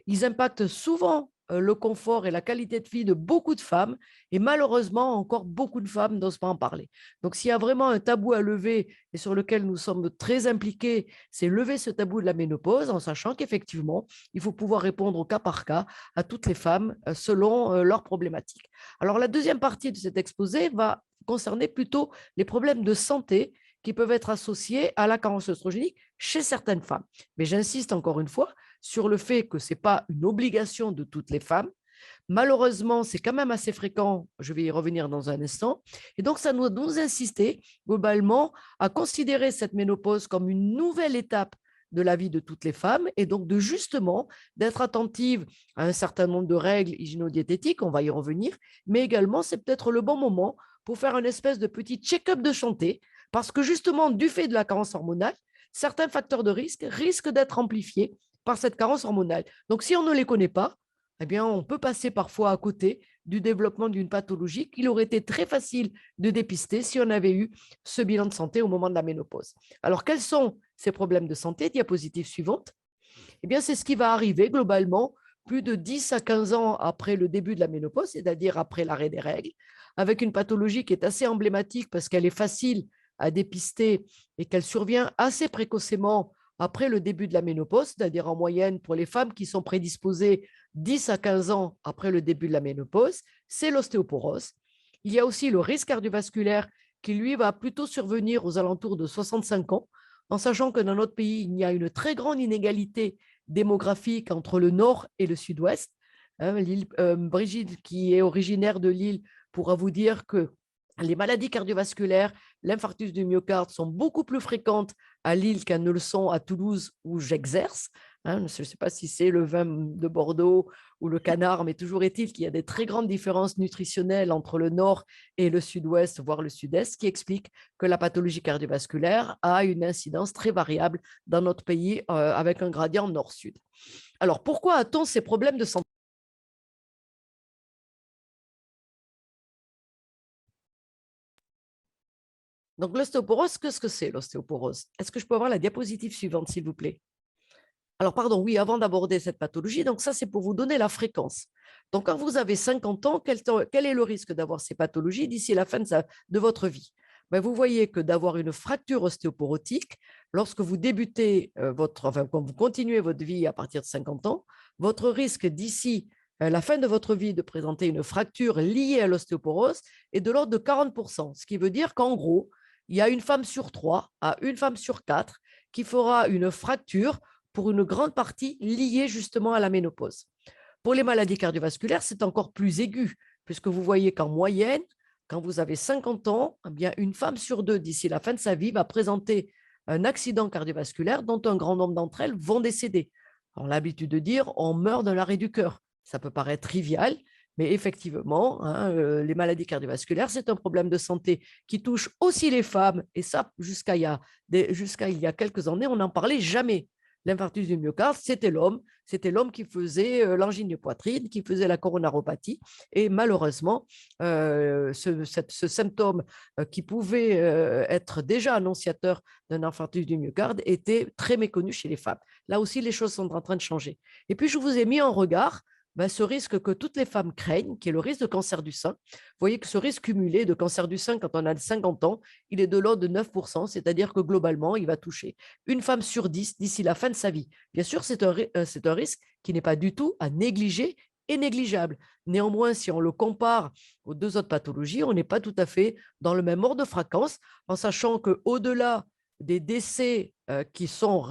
Ils impactent souvent le confort et la qualité de vie de beaucoup de femmes et malheureusement, encore beaucoup de femmes n'osent pas en parler. Donc, s'il y a vraiment un tabou à lever et sur lequel nous sommes très impliqués, c'est lever ce tabou de la ménopause en sachant qu'effectivement, il faut pouvoir répondre au cas par cas à toutes les femmes selon leurs problématiques. Alors, la deuxième partie de cet exposé va concerner plutôt les problèmes de santé qui peuvent être associés à la carence œstrogénique chez certaines femmes. Mais j'insiste encore une fois sur le fait que ce n'est pas une obligation de toutes les femmes. Malheureusement, c'est quand même assez fréquent, je vais y revenir dans un instant. Et donc, ça doit nous insister globalement à considérer cette ménopause comme une nouvelle étape de la vie de toutes les femmes et donc de justement d'être attentive à un certain nombre de règles hygiéno-diététiques, on va y revenir, mais également c'est peut-être le bon moment pour faire une espèce de petit check-up de santé parce que justement du fait de la carence hormonale, certains facteurs de risque risquent d'être amplifiés par cette carence hormonale. Donc si on ne les connaît pas, eh bien, on peut passer parfois à côté du développement d'une pathologie qu'il aurait été très facile de dépister si on avait eu ce bilan de santé au moment de la ménopause. Alors, quels sont ces problèmes de santé? Diapositive suivante. Eh bien, c'est ce qui va arriver globalement plus de 10 à 15 ans après le début de la ménopause, c'est-à-dire après l'arrêt des règles, avec une pathologie qui est assez emblématique parce qu'elle est facile à dépister et qu'elle survient assez précocement après le début de la ménopause, c'est-à-dire en moyenne pour les femmes qui sont prédisposées 10 à 15 ans après le début de la ménopause, c'est l'ostéoporose. Il y a aussi le risque cardiovasculaire qui, lui, va plutôt survenir aux alentours de 65 ans, en sachant que dans notre pays, il y a une très grande inégalité démographique entre le nord et le sud-ouest. Brigitte, qui est originaire de Lille, pourra vous dire que les maladies cardiovasculaires, l'infarctus du myocarde sont beaucoup plus fréquentes à Lille qu'elles ne le sont à Toulouse où j'exerce. Hein, je ne sais pas si c'est le vin de Bordeaux ou le canard, mais toujours est-il qu'il y a des très grandes différences nutritionnelles entre le nord et le sud-ouest, voire le sud-est, ce qui explique que la pathologie cardiovasculaire a une incidence très variable dans notre pays avec un gradient nord-sud. Alors, pourquoi a-t-on ces problèmes de santé? Donc, l'ostéoporose, qu'est-ce que c'est l'ostéoporose? Est-ce que je peux avoir la diapositive suivante, s'il vous plaît? Alors, pardon, oui, avant d'aborder cette pathologie, donc ça, c'est pour vous donner la fréquence. Donc, quand vous avez 50 ans, quel est le risque d'avoir ces pathologies d'ici la fin de votre vie? Ben, vous voyez que d'avoir une fracture ostéoporotique, lorsque vous débutez quand vous continuez votre vie à partir de 50 ans, votre risque d'ici la fin de votre vie de présenter une fracture liée à l'ostéoporose est de l'ordre de 40%, ce qui veut dire qu'en gros, il y a une femme sur 3 à une femme sur 4 qui fera une fracture pour une grande partie liée justement à la ménopause. Pour les maladies cardiovasculaires, c'est encore plus aigu, puisque vous voyez qu'en moyenne, quand vous avez 50 ans, eh bien, une femme sur deux d'ici la fin de sa vie va présenter un accident cardiovasculaire dont un grand nombre d'entre elles vont décéder. On a l'habitude de dire on meurt d'un arrêt du cœur. Ça peut paraître trivial, mais effectivement, les maladies cardiovasculaires, c'est un problème de santé qui touche aussi les femmes. Et ça, jusqu'à il y a quelques années, on n'en parlait jamais. L'infarctus du myocarde, c'était l'homme qui faisait l'angine de poitrine, qui faisait la coronaropathie. Et malheureusement, ce symptôme qui pouvait être déjà annonciateur d'un infarctus du myocarde était très méconnu chez les femmes. Là aussi, les choses sont en train de changer. Et puis, je vous ai mis en regard ce risque que toutes les femmes craignent, qui est le risque de cancer du sein. Vous voyez que ce risque cumulé de cancer du sein, quand on a 50 ans, il est de l'ordre de 9%, c'est-à-dire que globalement, il va toucher une femme sur 10 d'ici la fin de sa vie. Bien sûr, c'est un risque qui n'est pas du tout à négliger et négligeable. Néanmoins, si on le compare aux deux autres pathologies, on n'est pas tout à fait dans le même ordre de fréquence, en sachant qu'au-delà des décès qui sont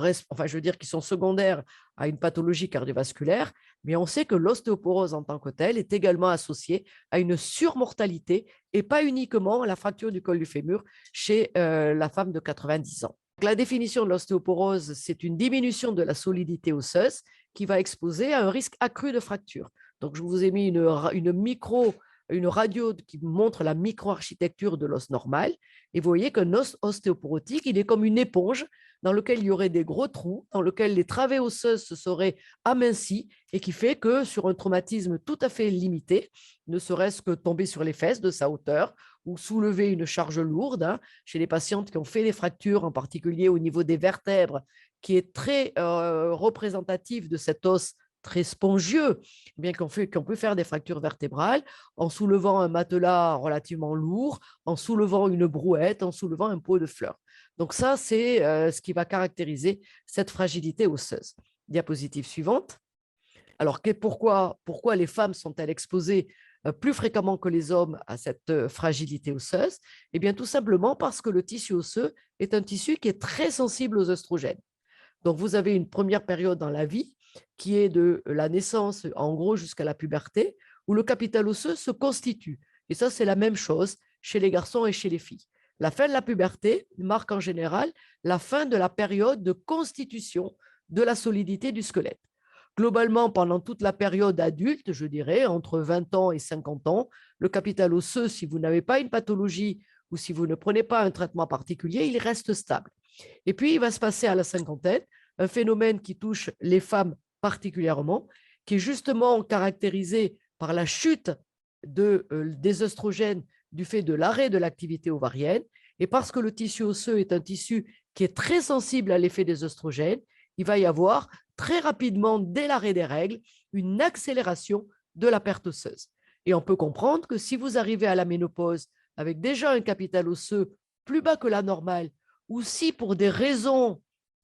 secondaires à une pathologie cardiovasculaire, mais on sait que l'ostéoporose en tant que telle est également associée à une surmortalité et pas uniquement à la fracture du col du fémur chez la femme de 90 ans. Donc, la définition de l'ostéoporose, c'est une diminution de la solidité osseuse qui va exposer à un risque accru de fracture. Donc, je vous ai mis une radio qui montre la microarchitecture de l'os normal. Et vous voyez qu'un os ostéoporotique, il est comme une éponge dans lequel il y aurait des gros trous, dans lequel les travées osseuses se seraient amincies et qui fait que sur un traumatisme tout à fait limité, ne serait-ce que tomber sur les fesses de sa hauteur ou soulever une charge lourde, chez les patientes qui ont fait des fractures, en particulier au niveau des vertèbres, qui est très représentatif de cet os très spongieux, bien qu'on peut faire des fractures vertébrales en soulevant un matelas relativement lourd, en soulevant une brouette, en soulevant un pot de fleurs. Donc ça, c'est ce qui va caractériser cette fragilité osseuse. Diapositive suivante. Alors, pourquoi les femmes sont-elles exposées plus fréquemment que les hommes à cette fragilité osseuse? Eh bien, tout simplement parce que le tissu osseux est un tissu qui est très sensible aux oestrogènes. Donc, vous avez une première période dans la vie qui est de la naissance, en gros, jusqu'à la puberté, où le capital osseux se constitue. Et ça, c'est la même chose chez les garçons et chez les filles. La fin de la puberté marque en général la fin de la période de constitution de la solidité du squelette. Globalement, pendant toute la période adulte, je dirais, entre 20 ans et 50 ans, le capital osseux, si vous n'avez pas une pathologie ou si vous ne prenez pas un traitement particulier, il reste stable. Et puis, il va se passer à la cinquantaine un phénomène qui touche les femmes particulièrement, qui est justement caractérisé par la chute des oestrogènes du fait de l'arrêt de l'activité ovarienne. Et parce que le tissu osseux est un tissu qui est très sensible à l'effet des oestrogènes, il va y avoir très rapidement, dès l'arrêt des règles, une accélération de la perte osseuse. Et on peut comprendre que si vous arrivez à la ménopause avec déjà un capital osseux plus bas que la normale, ou si pour des raisons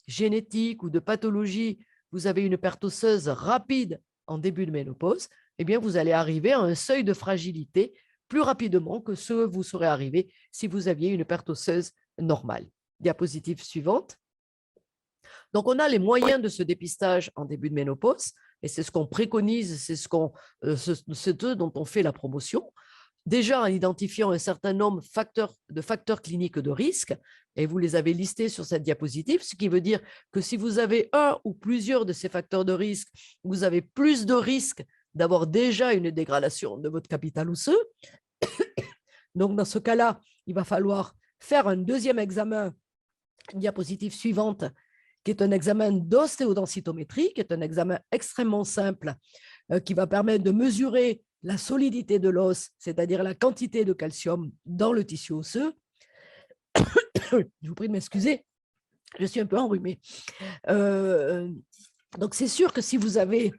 génétiques ou de pathologie, vous avez une perte osseuse rapide en début de ménopause, eh bien, vous allez arriver à un seuil de fragilité plus rapidement que ce que vous serez arrivé si vous aviez une perte osseuse normale. Diapositive suivante. Donc, on a les moyens de ce dépistage en début de ménopause, et c'est ce qu'on préconise, c'est ce dont on fait la promotion. déjà en identifiant un certain nombre de facteurs cliniques de risque, et vous les avez listés sur cette diapositive, ce qui veut dire que si vous avez un ou plusieurs de ces facteurs de risque, vous avez plus de risques d'avoir déjà une dégradation de votre capital osseux. Donc, dans ce cas-là, il va falloir faire un deuxième examen, diapositive suivante, qui est un examen d'ostéodensitométrie, qui est un examen extrêmement simple, qui va permettre de mesurer la solidité de l'os, c'est-à-dire la quantité de calcium dans le tissu osseux. Je vous prie de m'excuser, je suis un peu enrhumée. Donc, c'est sûr que si vous avez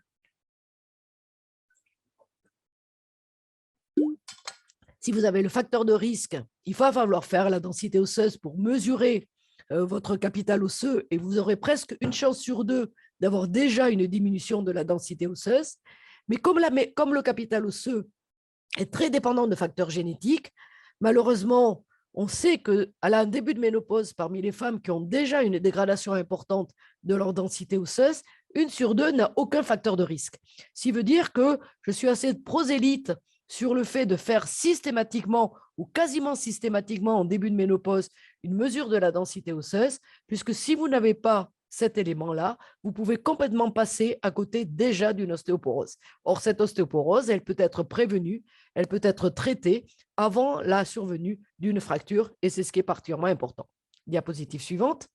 le facteur de risque, il va falloir faire la densité osseuse pour mesurer votre capital osseux et vous aurez presque une chance sur deux d'avoir déjà une diminution de la densité osseuse. Mais comme le capital osseux est très dépendant de facteurs génétiques, malheureusement, on sait qu'à un début de ménopause, parmi les femmes qui ont déjà une dégradation importante de leur densité osseuse, 1 sur 2 n'a aucun facteur de risque. Ce qui veut dire que je suis assez prosélyte sur le fait de faire systématiquement ou quasiment systématiquement en début de ménopause une mesure de la densité osseuse, puisque si vous n'avez pas cet élément-là, vous pouvez complètement passer à côté déjà d'une ostéoporose. Or, cette ostéoporose, elle peut être prévenue, elle peut être traitée avant la survenue d'une fracture, et c'est ce qui est particulièrement important. Diapositive suivante.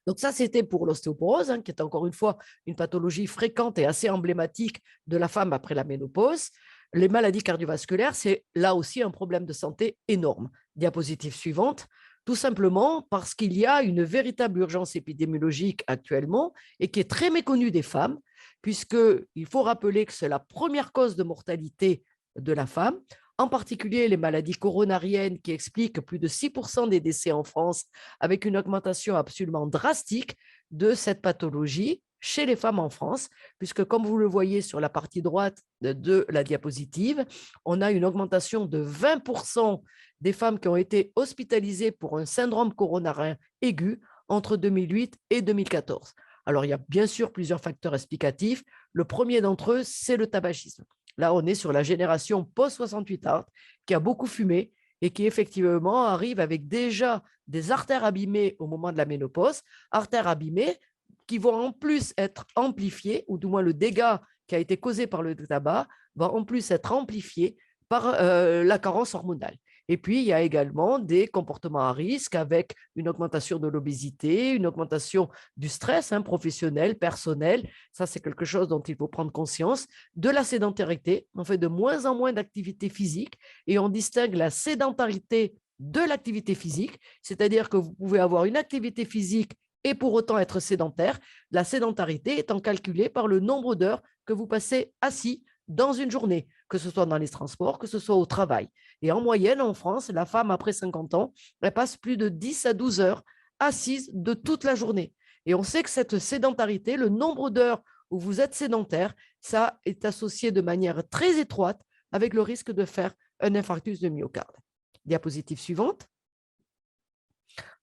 Donc ça, c'était pour l'ostéoporose, qui est encore une fois une pathologie fréquente et assez emblématique de la femme après la ménopause. Les maladies cardiovasculaires, c'est là aussi un problème de santé énorme. Diapositive suivante. Tout simplement parce qu'il y a une véritable urgence épidémiologique actuellement et qui est très méconnue des femmes, puisqu'il faut rappeler que c'est la première cause de mortalité de la femme, en particulier les maladies coronariennes qui expliquent plus de 6% des décès en France, avec une augmentation absolument drastique de cette pathologie chez les femmes en France, puisque comme vous le voyez sur la partie droite de la diapositive, on a une augmentation de 20% des femmes qui ont été hospitalisées pour un syndrome coronarien aigu entre 2008 et 2014. Alors, il y a bien sûr plusieurs facteurs explicatifs. Le premier d'entre eux, c'est le tabagisme. Là, on est sur la génération post-68 Art qui a beaucoup fumé et qui effectivement arrive avec déjà des artères abîmées au moment de la ménopause, artères abîmées qui vont en plus être amplifiées, ou du moins le dégât qui a été causé par le tabac va en plus être amplifié par la carence hormonale. Et puis, il y a également des comportements à risque avec une augmentation de l'obésité, une augmentation du stress professionnel, personnel. Ça, c'est quelque chose dont il faut prendre conscience. De la sédentarité, on fait de moins en moins d'activité physique et on distingue la sédentarité de l'activité physique, c'est-à-dire que vous pouvez avoir une activité physique et pour autant être sédentaire. La sédentarité étant calculée par le nombre d'heures que vous passez assis dans une journée, que ce soit dans les transports, que ce soit au travail. Et en moyenne, en France, la femme, après 50 ans, elle passe plus de 10 à 12 heures assise de toute la journée. Et on sait que cette sédentarité, le nombre d'heures où vous êtes sédentaire, ça est associé de manière très étroite avec le risque de faire un infarctus de myocarde. Diapositive suivante.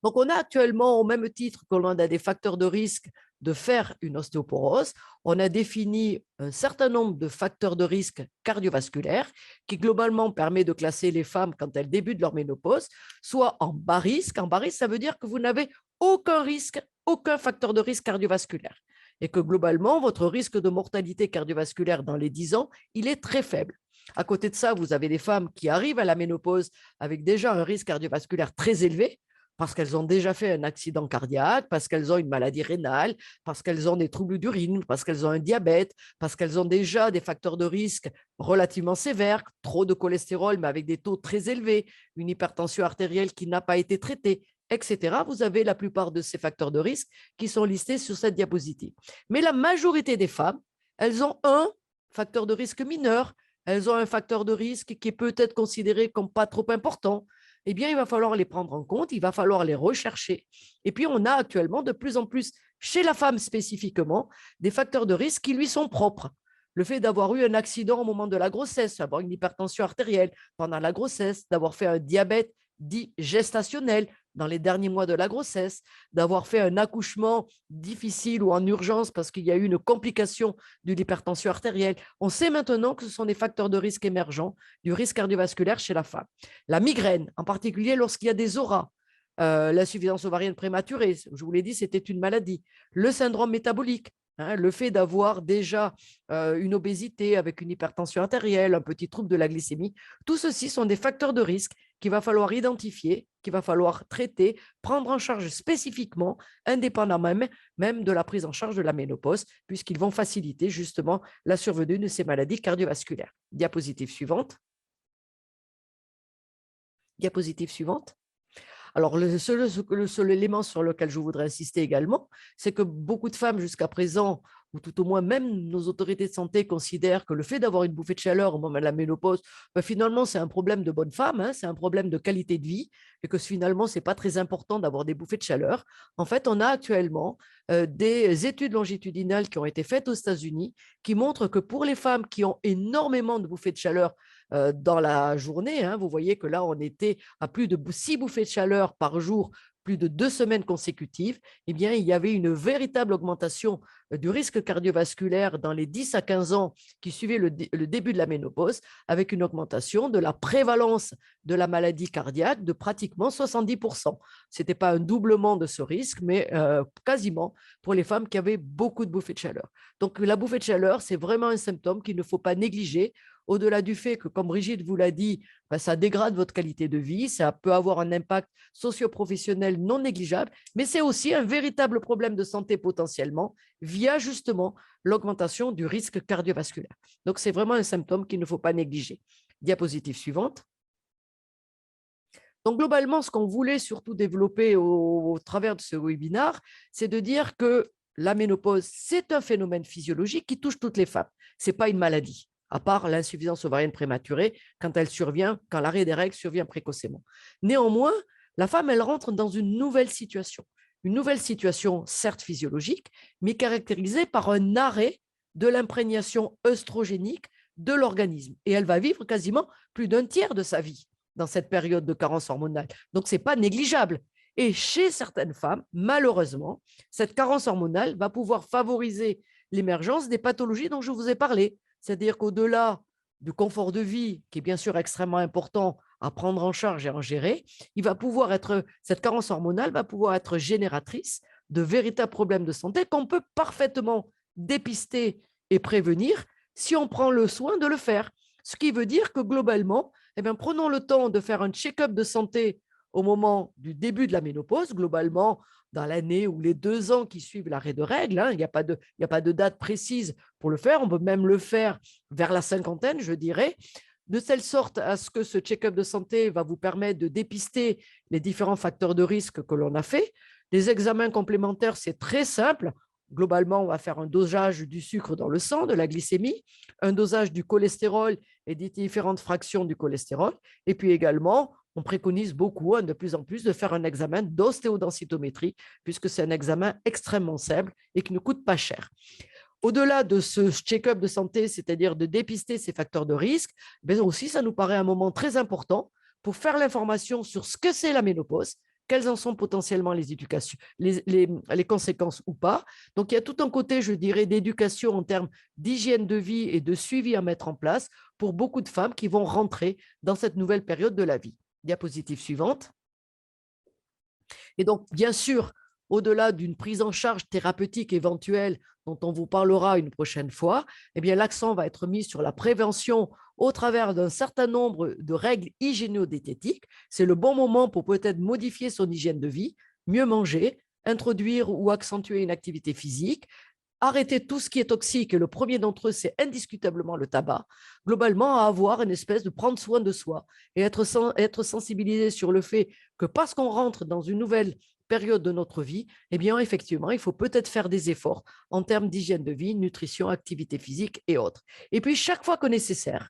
Donc, on a actuellement, au même titre que l'on a des facteurs de risque de faire une ostéoporose, on a défini un certain nombre de facteurs de risque cardiovasculaires qui globalement permet de classer les femmes quand elles débutent leur ménopause, soit en bas risque. En bas risque, ça veut dire que vous n'avez aucun risque, aucun facteur de risque cardiovasculaire et que globalement, votre risque de mortalité cardiovasculaire dans les 10 ans, il est très faible. À côté de ça, vous avez des femmes qui arrivent à la ménopause avec déjà un risque cardiovasculaire très élevé, parce qu'elles ont déjà fait un accident cardiaque, parce qu'elles ont une maladie rénale, parce qu'elles ont des troubles d'urine, parce qu'elles ont un diabète, parce qu'elles ont déjà des facteurs de risque relativement sévères, trop de cholestérol, mais avec des taux très élevés, une hypertension artérielle qui n'a pas été traitée, etc. Vous avez la plupart de ces facteurs de risque qui sont listés sur cette diapositive. Mais la majorité des femmes, elles ont un facteur de risque mineur, elles ont un facteur de risque qui peut être considéré comme pas trop important. Eh bien, il va falloir les prendre en compte, il va falloir les rechercher. Et puis, on a actuellement de plus en plus, chez la femme spécifiquement, des facteurs de risque qui lui sont propres. Le fait d'avoir eu un accident au moment de la grossesse, d'avoir une hypertension artérielle pendant la grossesse, d'avoir fait un diabète dit gestationnel, dans les derniers mois de la grossesse, d'avoir fait un accouchement difficile ou en urgence parce qu'il y a eu une complication de l'hypertension artérielle. On sait maintenant que ce sont des facteurs de risque émergents du risque cardiovasculaire chez la femme. La migraine, en particulier lorsqu'il y a des auras, l'insuffisance ovarienne prématurée, je vous l'ai dit, c'était une maladie. Le syndrome métabolique, le fait d'avoir déjà une obésité avec une hypertension artérielle, un petit trouble de la glycémie, tout ceci sont des facteurs de risque qu'il va falloir identifier, qu'il va falloir traiter, prendre en charge spécifiquement, indépendamment même de la prise en charge de la ménopause, puisqu'ils vont faciliter justement la survenue de ces maladies cardiovasculaires. Diapositive suivante. Diapositive suivante. Alors, le seul élément sur lequel je voudrais insister également, c'est que beaucoup de femmes jusqu'à présent, ou tout au moins même nos autorités de santé considèrent que le fait d'avoir une bouffée de chaleur au moment de la ménopause, finalement, c'est un problème de bonne femme, c'est un problème de qualité de vie, et que finalement, ce n'est pas très important d'avoir des bouffées de chaleur. En fait, on a actuellement des études longitudinales qui ont été faites aux États-Unis qui montrent que pour les femmes qui ont énormément de bouffées de chaleur dans la journée, vous voyez que là, on était à plus de 6 bouffées de chaleur par jour, plus de 2 semaines consécutives, eh bien, il y avait une véritable augmentation du risque cardiovasculaire dans les 10 à 15 ans qui suivaient le début de la ménopause, avec une augmentation de la prévalence de la maladie cardiaque de pratiquement 70%. Ce n'était pas un doublement de ce risque, mais quasiment pour les femmes qui avaient beaucoup de bouffées de chaleur. Donc, la bouffée de chaleur, c'est vraiment un symptôme qu'il ne faut pas négliger, au-delà du fait que, comme Brigitte vous l'a dit, ça dégrade votre qualité de vie, ça peut avoir un impact socio-professionnel non négligeable, mais c'est aussi un véritable problème de santé potentiellement via justement l'augmentation du risque cardiovasculaire. Donc, c'est vraiment un symptôme qu'il ne faut pas négliger. Diapositive suivante. Donc, globalement, ce qu'on voulait surtout développer au travers de ce webinaire, c'est de dire que la ménopause, c'est un phénomène physiologique qui touche toutes les femmes. Ce n'est pas une maladie, à part l'insuffisance ovarienne prématurée, quand elle survient, quand l'arrêt des règles survient précocement. Néanmoins, la femme, elle rentre dans une nouvelle situation, certes physiologique, mais caractérisée par un arrêt de l'imprégnation œstrogénique de l'organisme. Et elle va vivre quasiment plus d'un tiers de sa vie dans cette période de carence hormonale. Donc, ce n'est pas négligeable. Et chez certaines femmes, malheureusement, cette carence hormonale va pouvoir favoriser l'émergence des pathologies dont je vous ai parlé. C'est-à-dire qu'au-delà du confort de vie, qui est bien sûr extrêmement important à prendre en charge et à en gérer, cette carence hormonale va pouvoir être génératrice de véritables problèmes de santé qu'on peut parfaitement dépister et prévenir si on prend le soin de le faire. Ce qui veut dire que globalement, prenons le temps de faire un check-up de santé au moment du début de la ménopause, globalement dans l'année ou les 2 ans qui suivent l'arrêt de règles. Il n'y a pas de date précise pour le faire. On peut même le faire vers la cinquantaine, je dirais, de telle sorte à ce que ce check-up de santé va vous permettre de dépister les différents facteurs de risque que l'on a fait. Les examens complémentaires, c'est très simple. Globalement, on va faire un dosage du sucre dans le sang, de la glycémie, un dosage du cholestérol et des différentes fractions du cholestérol. Et puis également, on préconise beaucoup, de plus en plus, de faire un examen d'ostéodensitométrie, puisque c'est un examen extrêmement simple et qui ne coûte pas cher. Au-delà de ce check-up de santé, c'est-à-dire de dépister ces facteurs de risque, mais aussi, ça nous paraît un moment très important pour faire l'information sur ce que c'est la ménopause, quelles en sont potentiellement les conséquences ou pas. Donc, il y a tout un côté, je dirais, d'éducation en termes d'hygiène de vie et de suivi à mettre en place pour beaucoup de femmes qui vont rentrer dans cette nouvelle période de la vie. Diapositive suivante. Et donc, bien sûr, au-delà d'une prise en charge thérapeutique éventuelle dont on vous parlera une prochaine fois, l'accent va être mis sur la prévention au travers d'un certain nombre de règles hygiéno-diététiques. C'est le bon moment pour peut-être modifier son hygiène de vie, mieux manger, introduire ou accentuer une activité physique, arrêter tout ce qui est toxique, et le premier d'entre eux, c'est indiscutablement le tabac, globalement à avoir une espèce de prendre soin de soi et être sensibilisé sur le fait que parce qu'on rentre dans une nouvelle période de notre vie, effectivement, il faut peut-être faire des efforts en termes d'hygiène de vie, nutrition, activité physique et autres. Et puis, chaque fois que nécessaire,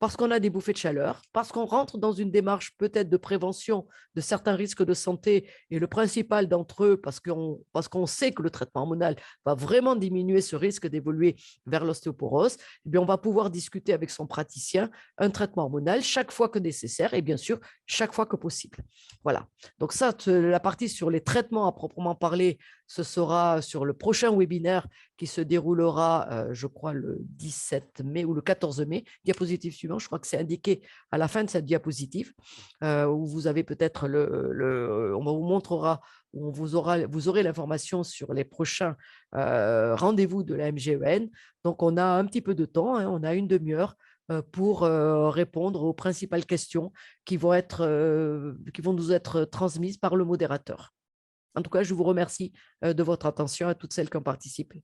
parce qu'on a des bouffées de chaleur, parce qu'on rentre dans une démarche peut-être de prévention de certains risques de santé, et le principal d'entre eux, parce qu'on sait que le traitement hormonal va vraiment diminuer ce risque d'évoluer vers l'ostéoporose, eh bien, on va pouvoir discuter avec son praticien un traitement hormonal chaque fois que nécessaire et bien sûr chaque fois que possible. Voilà. Donc ça, la partie sur les traitements à proprement parler, ce sera sur le prochain webinaire qui se déroulera, je crois, le 17 mai ou le 14 mai. Diapositive suivante, je crois que c'est indiqué à la fin de cette diapositive, où vous avez peut-être on vous montrera, où vous aurez l'information sur les prochains rendez-vous de la MGEN. Donc, on a un petit peu de temps, hein, on a une demi-heure pour répondre aux principales questions qui vont nous être transmises par le modérateur. En tout cas, je vous remercie de votre attention à toutes celles qui ont participé.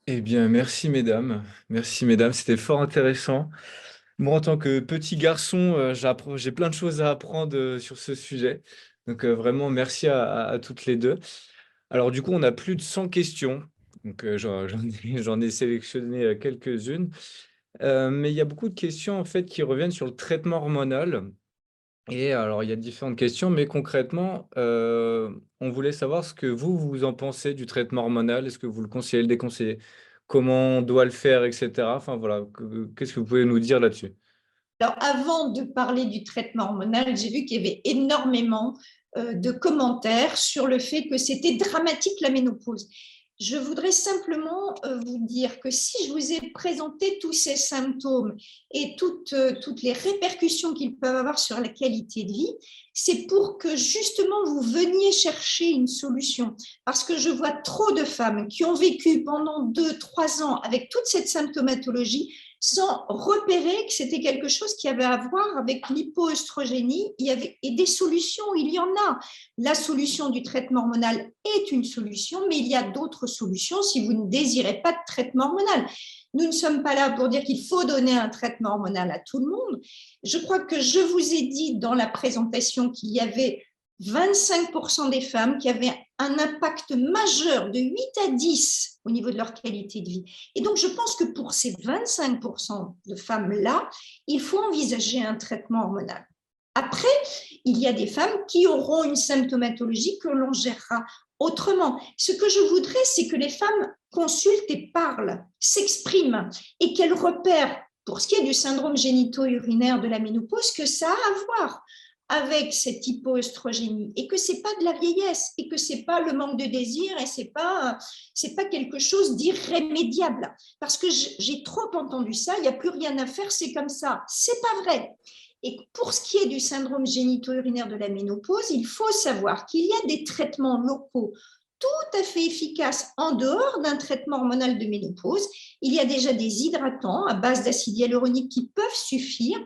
Eh bien, merci mesdames. Merci mesdames, c'était fort intéressant. Moi, en tant que petit garçon, j'ai plein de choses à apprendre sur ce sujet. Donc, vraiment, merci à toutes les deux. Alors, du coup, on a plus de 100 questions. Donc, j'en ai sélectionné quelques-unes. Mais il y a beaucoup de questions, en fait, qui reviennent sur le traitement hormonal. Et alors, il y a différentes questions, mais concrètement, on voulait savoir ce que vous en pensez du traitement hormonal. Est-ce que vous le conseillez, le déconseillez? Comment on doit le faire, etc. Enfin, voilà, qu'est-ce que vous pouvez nous dire là-dessus? Alors, avant de parler du traitement hormonal, j'ai vu qu'il y avait énormément de commentaires sur le fait que c'était dramatique la ménopause. Je voudrais simplement vous dire que si je vous ai présenté tous ces symptômes et toutes les répercussions qu'ils peuvent avoir sur la qualité de vie, c'est pour que justement vous veniez chercher une solution. Parce que je vois trop de femmes qui ont vécu pendant 2-3 ans avec toute cette symptomatologie sans repérer que c'était quelque chose qui avait à voir avec l'hypoœstrogénie. Et des solutions, il y en a. La solution du traitement hormonal est une solution, mais il y a d'autres solutions si vous ne désirez pas de traitement hormonal. Nous ne sommes pas là pour dire qu'il faut donner un traitement hormonal à tout le monde. Je crois que je vous ai dit dans la présentation qu'il y avait 25% des femmes qui avaient un impact majeur de 8 à 10 au niveau de leur qualité de vie. Et donc, je pense que pour ces 25% de femmes-là, il faut envisager un traitement hormonal. Après, il y a des femmes qui auront une symptomatologie que l'on gérera autrement. Ce que je voudrais, c'est que les femmes consultent et parlent, s'expriment et qu'elles repèrent, pour ce qui est du syndrome génito-urinaire de la ménopause, que ça a à voir avec cette hypoœstrogénie et que ce n'est pas de la vieillesse et que ce n'est pas le manque de désir et ce n'est pas quelque chose d'irrémédiable. Parce que j'ai trop entendu ça, il n'y a plus rien à faire, c'est comme ça. Ce n'est pas vrai. Et pour ce qui est du syndrome génito-urinaire de la ménopause, il faut savoir qu'il y a des traitements locaux tout à fait efficaces en dehors d'un traitement hormonal de ménopause. Il y a déjà des hydratants à base d'acide hyaluronique qui peuvent suffire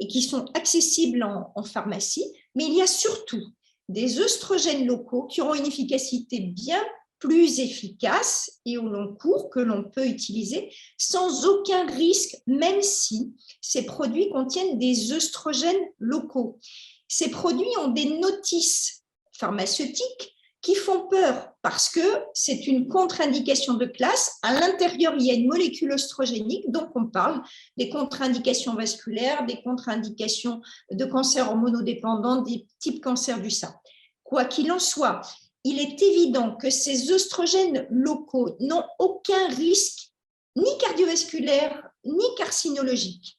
et qui sont accessibles en pharmacie, mais il y a surtout des œstrogènes locaux qui auront une efficacité bien plus efficace et au long cours que l'on peut utiliser sans aucun risque, même si ces produits contiennent des œstrogènes locaux. Ces produits ont des notices pharmaceutiques qui font peur parce que c'est une contre-indication de classe. À l'intérieur, il y a une molécule oestrogénique, donc on parle des contre-indications vasculaires, des contre-indications de cancer hormonodépendant, des types cancers du sein. Quoi qu'il en soit, il est évident que ces œstrogènes locaux n'ont aucun risque ni cardiovasculaire ni carcinologique.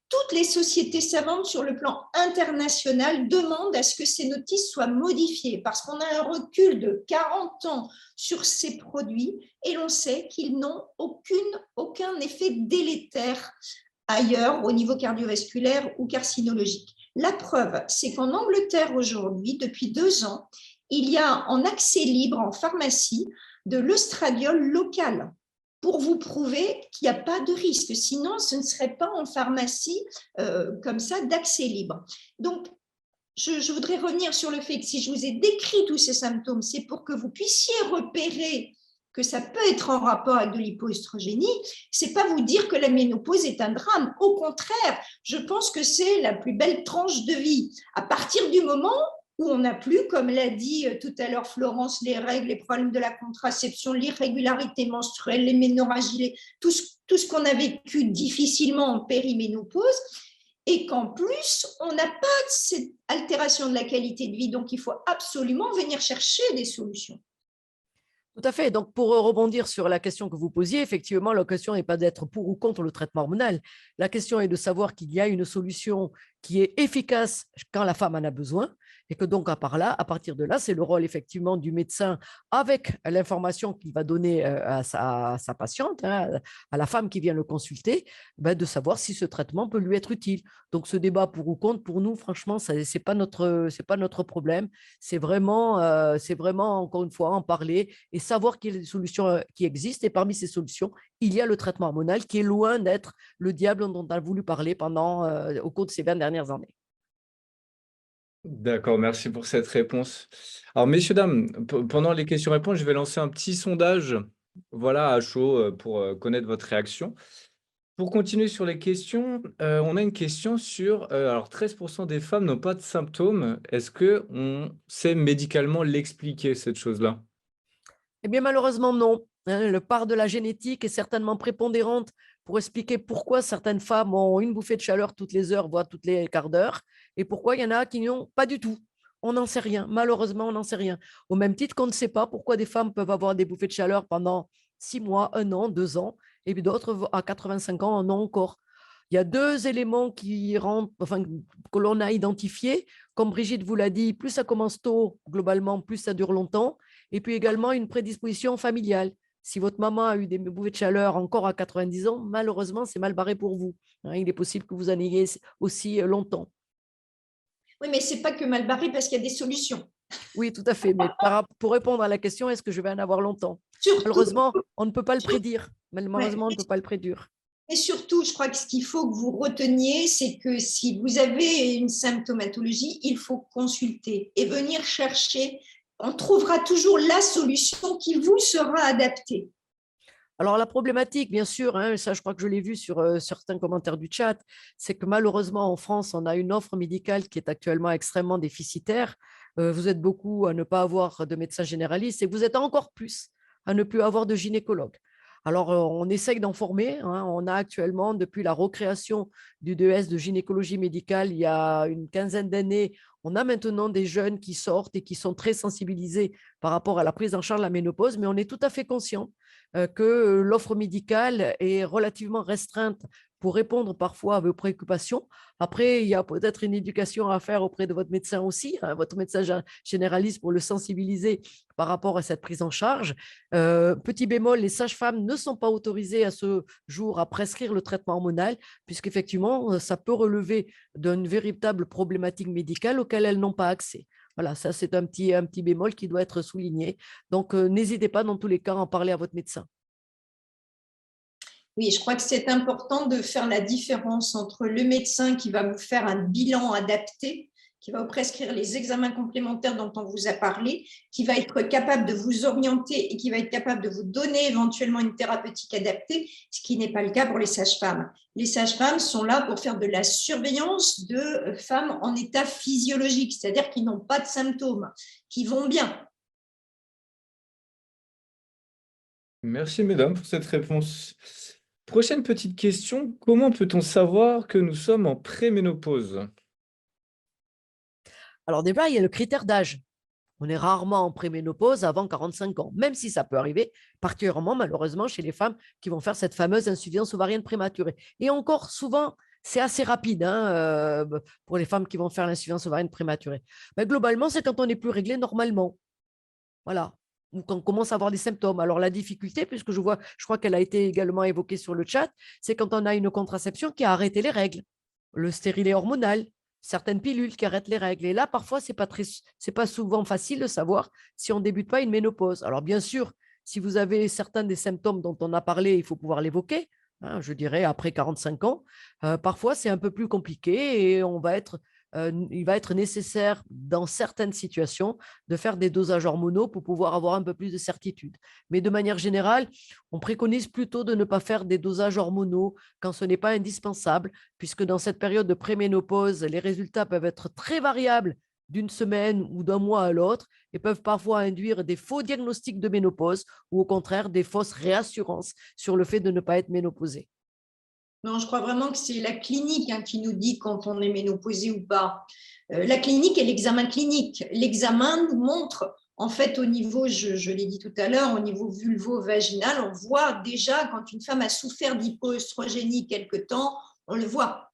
Toutes les sociétés savantes sur le plan international demandent à ce que ces notices soient modifiées parce qu'on a un recul de 40 ans sur ces produits et l'on sait qu'ils n'ont aucun effet délétère ailleurs au niveau cardiovasculaire ou carcinologique. La preuve, c'est qu'en Angleterre aujourd'hui, depuis 2 ans, il y a en accès libre en pharmacie de l'œstradiol local pour vous prouver qu'il n'y a pas de risque. Sinon, ce ne serait pas en pharmacie comme ça d'accès libre. Donc, je voudrais revenir sur le fait que si je vous ai décrit tous ces symptômes, c'est pour que vous puissiez repérer que ça peut être en rapport avec de l'hypoœstrogénie. Ce n'est pas vous dire que la ménopause est un drame. Au contraire, je pense que c'est la plus belle tranche de vie. À partir du moment où on n'a plus, comme l'a dit tout à l'heure Florence, les règles, les problèmes de la contraception, l'irrégularité menstruelle, les ménorragies, tout ce tout ce qu'on a vécu difficilement en périménopause, et qu'en plus, on n'a pas cette altération de la qualité de vie. Donc, il faut absolument venir chercher des solutions. Tout à fait. Donc, pour rebondir sur la question que vous posiez, effectivement, la question n'est pas d'être pour ou contre le traitement hormonal. La question est de savoir qu'il y a une solution qui est efficace quand la femme en a besoin et que donc, à partir de là, c'est le rôle effectivement du médecin avec l'information qu'il va donner à sa patiente, hein, à la femme qui vient le consulter, de savoir si ce traitement peut lui être utile. Donc, ce débat pour ou contre, pour nous, franchement, ce n'est pas notre problème. C'est vraiment, encore une fois, en parler et savoir qu'il y a des solutions qui existent. Et parmi ces solutions, il y a le traitement hormonal qui est loin d'être le diable dont on a voulu parler au cours de ces 20 dernières années. D'accord, merci pour cette réponse. Alors, messieurs, dames, pendant les questions-réponses, je vais lancer un petit sondage, voilà, à chaud, pour connaître votre réaction. Pour continuer sur les questions, on a une question sur, alors 13% des femmes n'ont pas de symptômes. Est-ce qu'on sait médicalement l'expliquer, cette chose-là? Eh bien, malheureusement, non. Hein, le part de la génétique est certainement prépondérante pour expliquer pourquoi certaines femmes ont une bouffée de chaleur toutes les heures, voire toutes les quarts d'heure, et pourquoi il y en a qui n'ont pas du tout. On n'en sait rien. Malheureusement, on n'en sait rien. Au même titre qu'on ne sait pas pourquoi des femmes peuvent avoir des bouffées de chaleur pendant 6 mois, 1 an, 2 ans, et puis d'autres à 85 ans en ont encore. Il y a 2 éléments que l'on a identifiés. Comme Brigitte vous l'a dit, plus ça commence tôt, globalement, plus ça dure longtemps. Et puis également une prédisposition familiale. Si votre maman a eu des bouffées de chaleur encore à 90 ans, malheureusement, c'est mal barré pour vous. Hein, il est possible que vous en ayez aussi longtemps. Oui, mais ce n'est pas que mal barré parce qu'il y a des solutions. Oui, tout à fait. Mais pour répondre à la question, est-ce que je vais en avoir longtemps? Surtout, Malheureusement, on ne peut pas le prédire. Malheureusement, on ne ouais. peut pas le prédire. Et surtout, je crois que ce qu'il faut que vous reteniez, c'est que si vous avez une symptomatologie, il faut consulter et venir chercher. On trouvera toujours la solution qui vous sera adaptée. Alors, la problématique, bien sûr, hein, ça, je crois que je l'ai vu sur certains commentaires du chat, c'est que malheureusement, en France, on a une offre médicale qui est actuellement extrêmement déficitaire. Vous êtes beaucoup à ne pas avoir de médecin généraliste et vous êtes encore plus à ne plus avoir de gynécologue. Alors, on essaye d'en former. Hein. On a actuellement, depuis la recréation du DES de gynécologie médicale il y a une quinzaine d'années, on a maintenant des jeunes qui sortent et qui sont très sensibilisés par rapport à la prise en charge de la ménopause, mais on est tout à fait conscient que l'offre médicale est relativement restreinte pour répondre parfois à vos préoccupations. Après, il y a peut-être une éducation à faire auprès de votre médecin aussi, hein, votre médecin généraliste pour le sensibiliser par rapport à cette prise en charge. Petit bémol, les sages-femmes ne sont pas autorisées à ce jour à prescrire le traitement hormonal, puisqu'effectivement, ça peut relever d'une véritable problématique médicale auquel elles n'ont pas accès. Voilà, ça c'est un petit bémol qui doit être souligné. Donc, n'hésitez pas dans tous les cas à en parler à votre médecin. Oui, je crois que c'est important de faire la différence entre le médecin qui va vous faire un bilan adapté, qui va vous prescrire les examens complémentaires dont on vous a parlé, qui va être capable de vous orienter et qui va être capable de vous donner éventuellement une thérapeutique adaptée, ce qui n'est pas le cas pour les sages-femmes. Les sages-femmes sont là pour faire de la surveillance de femmes en état physiologique, c'est-à-dire qui n'ont pas de symptômes, qui vont bien. Merci, mesdames, pour cette réponse. Prochaine petite question, comment peut-on savoir que nous sommes en préménopause? Alors déjà, il y a le critère d'âge. On est rarement en préménopause avant 45 ans, même si ça peut arriver, particulièrement malheureusement chez les femmes qui vont faire cette fameuse insuffisance ovarienne prématurée. Et encore souvent, c'est assez rapide hein, pour les femmes qui vont faire l'insuffisance ovarienne prématurée. Mais globalement, c'est quand on n'est plus réglé normalement. Voilà. Ou quand on commence à avoir des symptômes. Alors la difficulté, puisque je crois qu'elle a été également évoquée sur le chat, c'est quand on a une contraception qui a arrêté les règles, le stérilet hormonal, certaines pilules qui arrêtent les règles. Et là, parfois, c'est pas souvent facile de savoir si on ne débute pas une ménopause. Alors bien sûr, si vous avez certains des symptômes dont on a parlé, il faut pouvoir l'évoquer. Hein, je dirais après 45 ans. Parfois, c'est un peu plus compliqué et il va être nécessaire dans certaines situations de faire des dosages hormonaux pour pouvoir avoir un peu plus de certitude. Mais de manière générale, on préconise plutôt de ne pas faire des dosages hormonaux quand ce n'est pas indispensable, puisque dans cette période de préménopause, les résultats peuvent être très variables d'une semaine ou d'un mois à l'autre et peuvent parfois induire des faux diagnostics de ménopause ou au contraire des fausses réassurances sur le fait de ne pas être ménopausé. Non, je crois vraiment que c'est la clinique qui nous dit quand on est ménopausé ou pas. La clinique et l'examen clinique. L'examen nous montre, en fait, au niveau, je l'ai dit tout à l'heure, au niveau vulvo-vaginal, on voit déjà quand une femme a souffert d'hypoœstrogénie quelque temps, on le voit.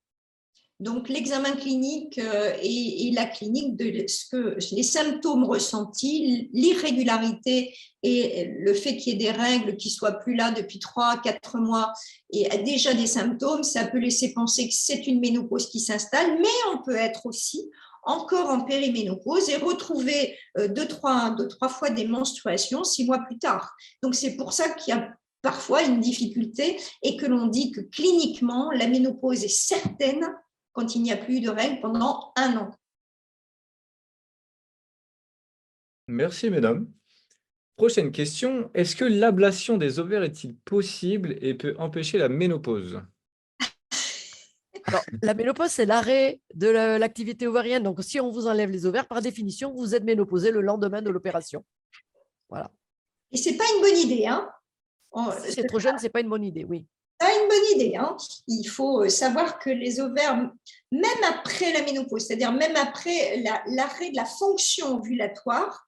Donc, l'examen clinique et la clinique de ce que les symptômes ressentis, l'irrégularité et le fait qu'il y ait des règles qui ne soient plus là depuis 3-4 mois et déjà des symptômes, ça peut laisser penser que c'est une ménopause qui s'installe, mais on peut être aussi encore en périménopause et retrouver 2-3 fois des menstruations 6 mois plus tard. Donc, c'est pour ça qu'il y a parfois une difficulté et que l'on dit que cliniquement, la ménopause est certaine quand il n'y a plus de règles pendant 1 an. Merci, mesdames. Prochaine question. Est-ce que l'ablation des ovaires est-il possible et peut empêcher la ménopause? Alors, la ménopause, c'est l'arrêt de l'activité ovarienne. Donc, si on vous enlève les ovaires, par définition, vous êtes ménopausé le lendemain de l'opération. Voilà. Et ce n'est pas une bonne idée. Si c'est trop jeune, ce n'est pas une bonne idée, oui. Pas une bonne idée. Il faut savoir que les ovaires, même après la ménopause, c'est-à-dire même après l'arrêt de la fonction ovulatoire,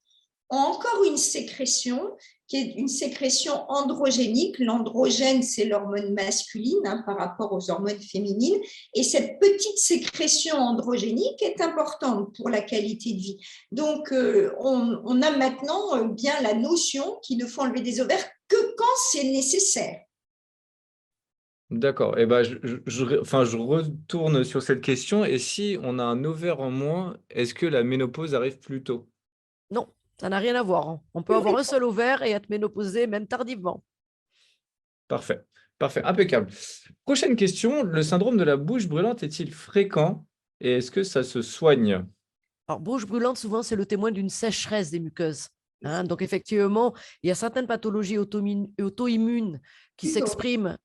ont encore une sécrétion qui est une sécrétion androgénique. L'androgène, c'est l'hormone masculine par rapport aux hormones féminines. Et cette petite sécrétion androgénique est importante pour la qualité de vie. Donc, on a maintenant bien la notion qu'il ne faut enlever des ovaires que quand c'est nécessaire. D'accord. Eh ben, je retourne sur cette question. Et si on a un ovaire en moins, est-ce que la ménopause arrive plus tôt? Non, ça n'a rien à voir. On peut avoir un seul ovaire et être ménopausé, même tardivement. Parfait. Parfait. Impeccable. Prochaine question. Le syndrome de la bouche brûlante est-il fréquent et est-ce que ça se soigne? Alors, bouche brûlante, souvent, c'est le témoin d'une sécheresse des muqueuses. Donc, effectivement, il y a certaines pathologies auto-immunes qui s'expriment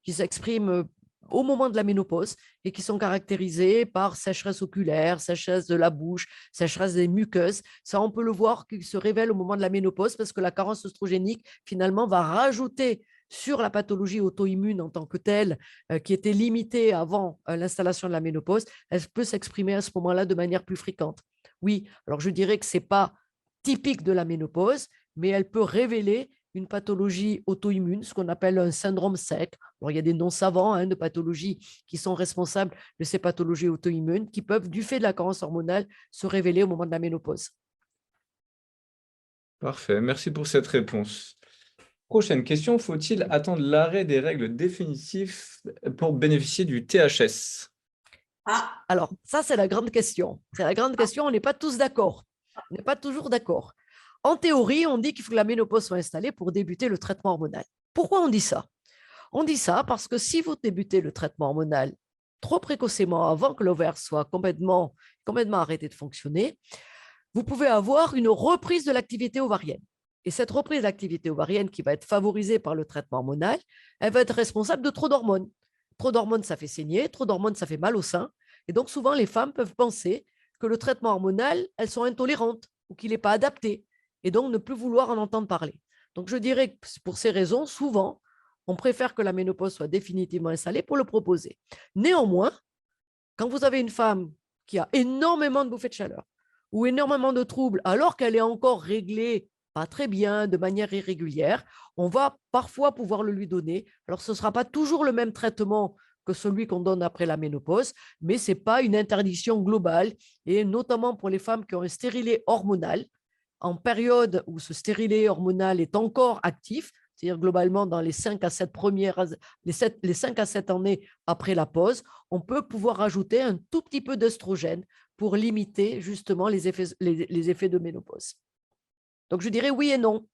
au moment de la ménopause et qui sont caractérisées par sécheresse oculaire, sécheresse de la bouche, sécheresse des muqueuses. Ça, on peut le voir qui se révèle au moment de la ménopause parce que la carence œstrogénique, finalement, va rajouter sur la pathologie auto-immune en tant que telle, qui était limitée avant l'installation de la ménopause, elle peut s'exprimer à ce moment-là de manière plus fréquente. Oui, alors je dirais que ce n'est pas typique de la ménopause, mais elle peut révéler une pathologie auto-immune, ce qu'on appelle un syndrome sec. Alors, il y a des noms savants de pathologies qui sont responsables de ces pathologies auto-immunes qui peuvent, du fait de la carence hormonale, se révéler au moment de la ménopause. Parfait. Merci pour cette réponse. Prochaine question. Faut-il attendre l'arrêt des règles définitives pour bénéficier du THS? Alors, ça, c'est la grande question. C'est la grande question. On n'est pas tous d'accord. On n'est pas toujours d'accord. En théorie, on dit qu'il faut que la ménopause soit installée pour débuter le traitement hormonal. Pourquoi on dit ça? On dit ça parce que si vous débutez le traitement hormonal trop précocement, avant que l'ovaire soit complètement arrêté de fonctionner, vous pouvez avoir une reprise de l'activité ovarienne. Et cette reprise d'activité ovarienne qui va être favorisée par le traitement hormonal, elle va être responsable de trop d'hormones. Trop d'hormones, ça fait saigner, trop d'hormones, ça fait mal au sein. Et donc, souvent, les femmes peuvent penser que le traitement hormonal, elles sont intolérantes ou qu'il n'est pas adapté et donc ne plus vouloir en entendre parler. Donc, je dirais que pour ces raisons, souvent, on préfère que la ménopause soit définitivement installée pour le proposer. Néanmoins, quand vous avez une femme qui a énormément de bouffées de chaleur ou énormément de troubles alors qu'elle est encore réglée pas très bien, de manière irrégulière, on va parfois pouvoir le lui donner. Alors, ce ne sera pas toujours le même traitement que celui qu'on donne après la ménopause, mais ce n'est pas une interdiction globale, et notamment pour les femmes qui ont un stérilet hormonal, en période où ce stérilet hormonal est encore actif, c'est-à-dire globalement dans les 5 à 7 années après la pause, on peut pouvoir rajouter un tout petit peu d'œstrogène pour limiter justement les effets de ménopause. Donc, je dirais oui et non.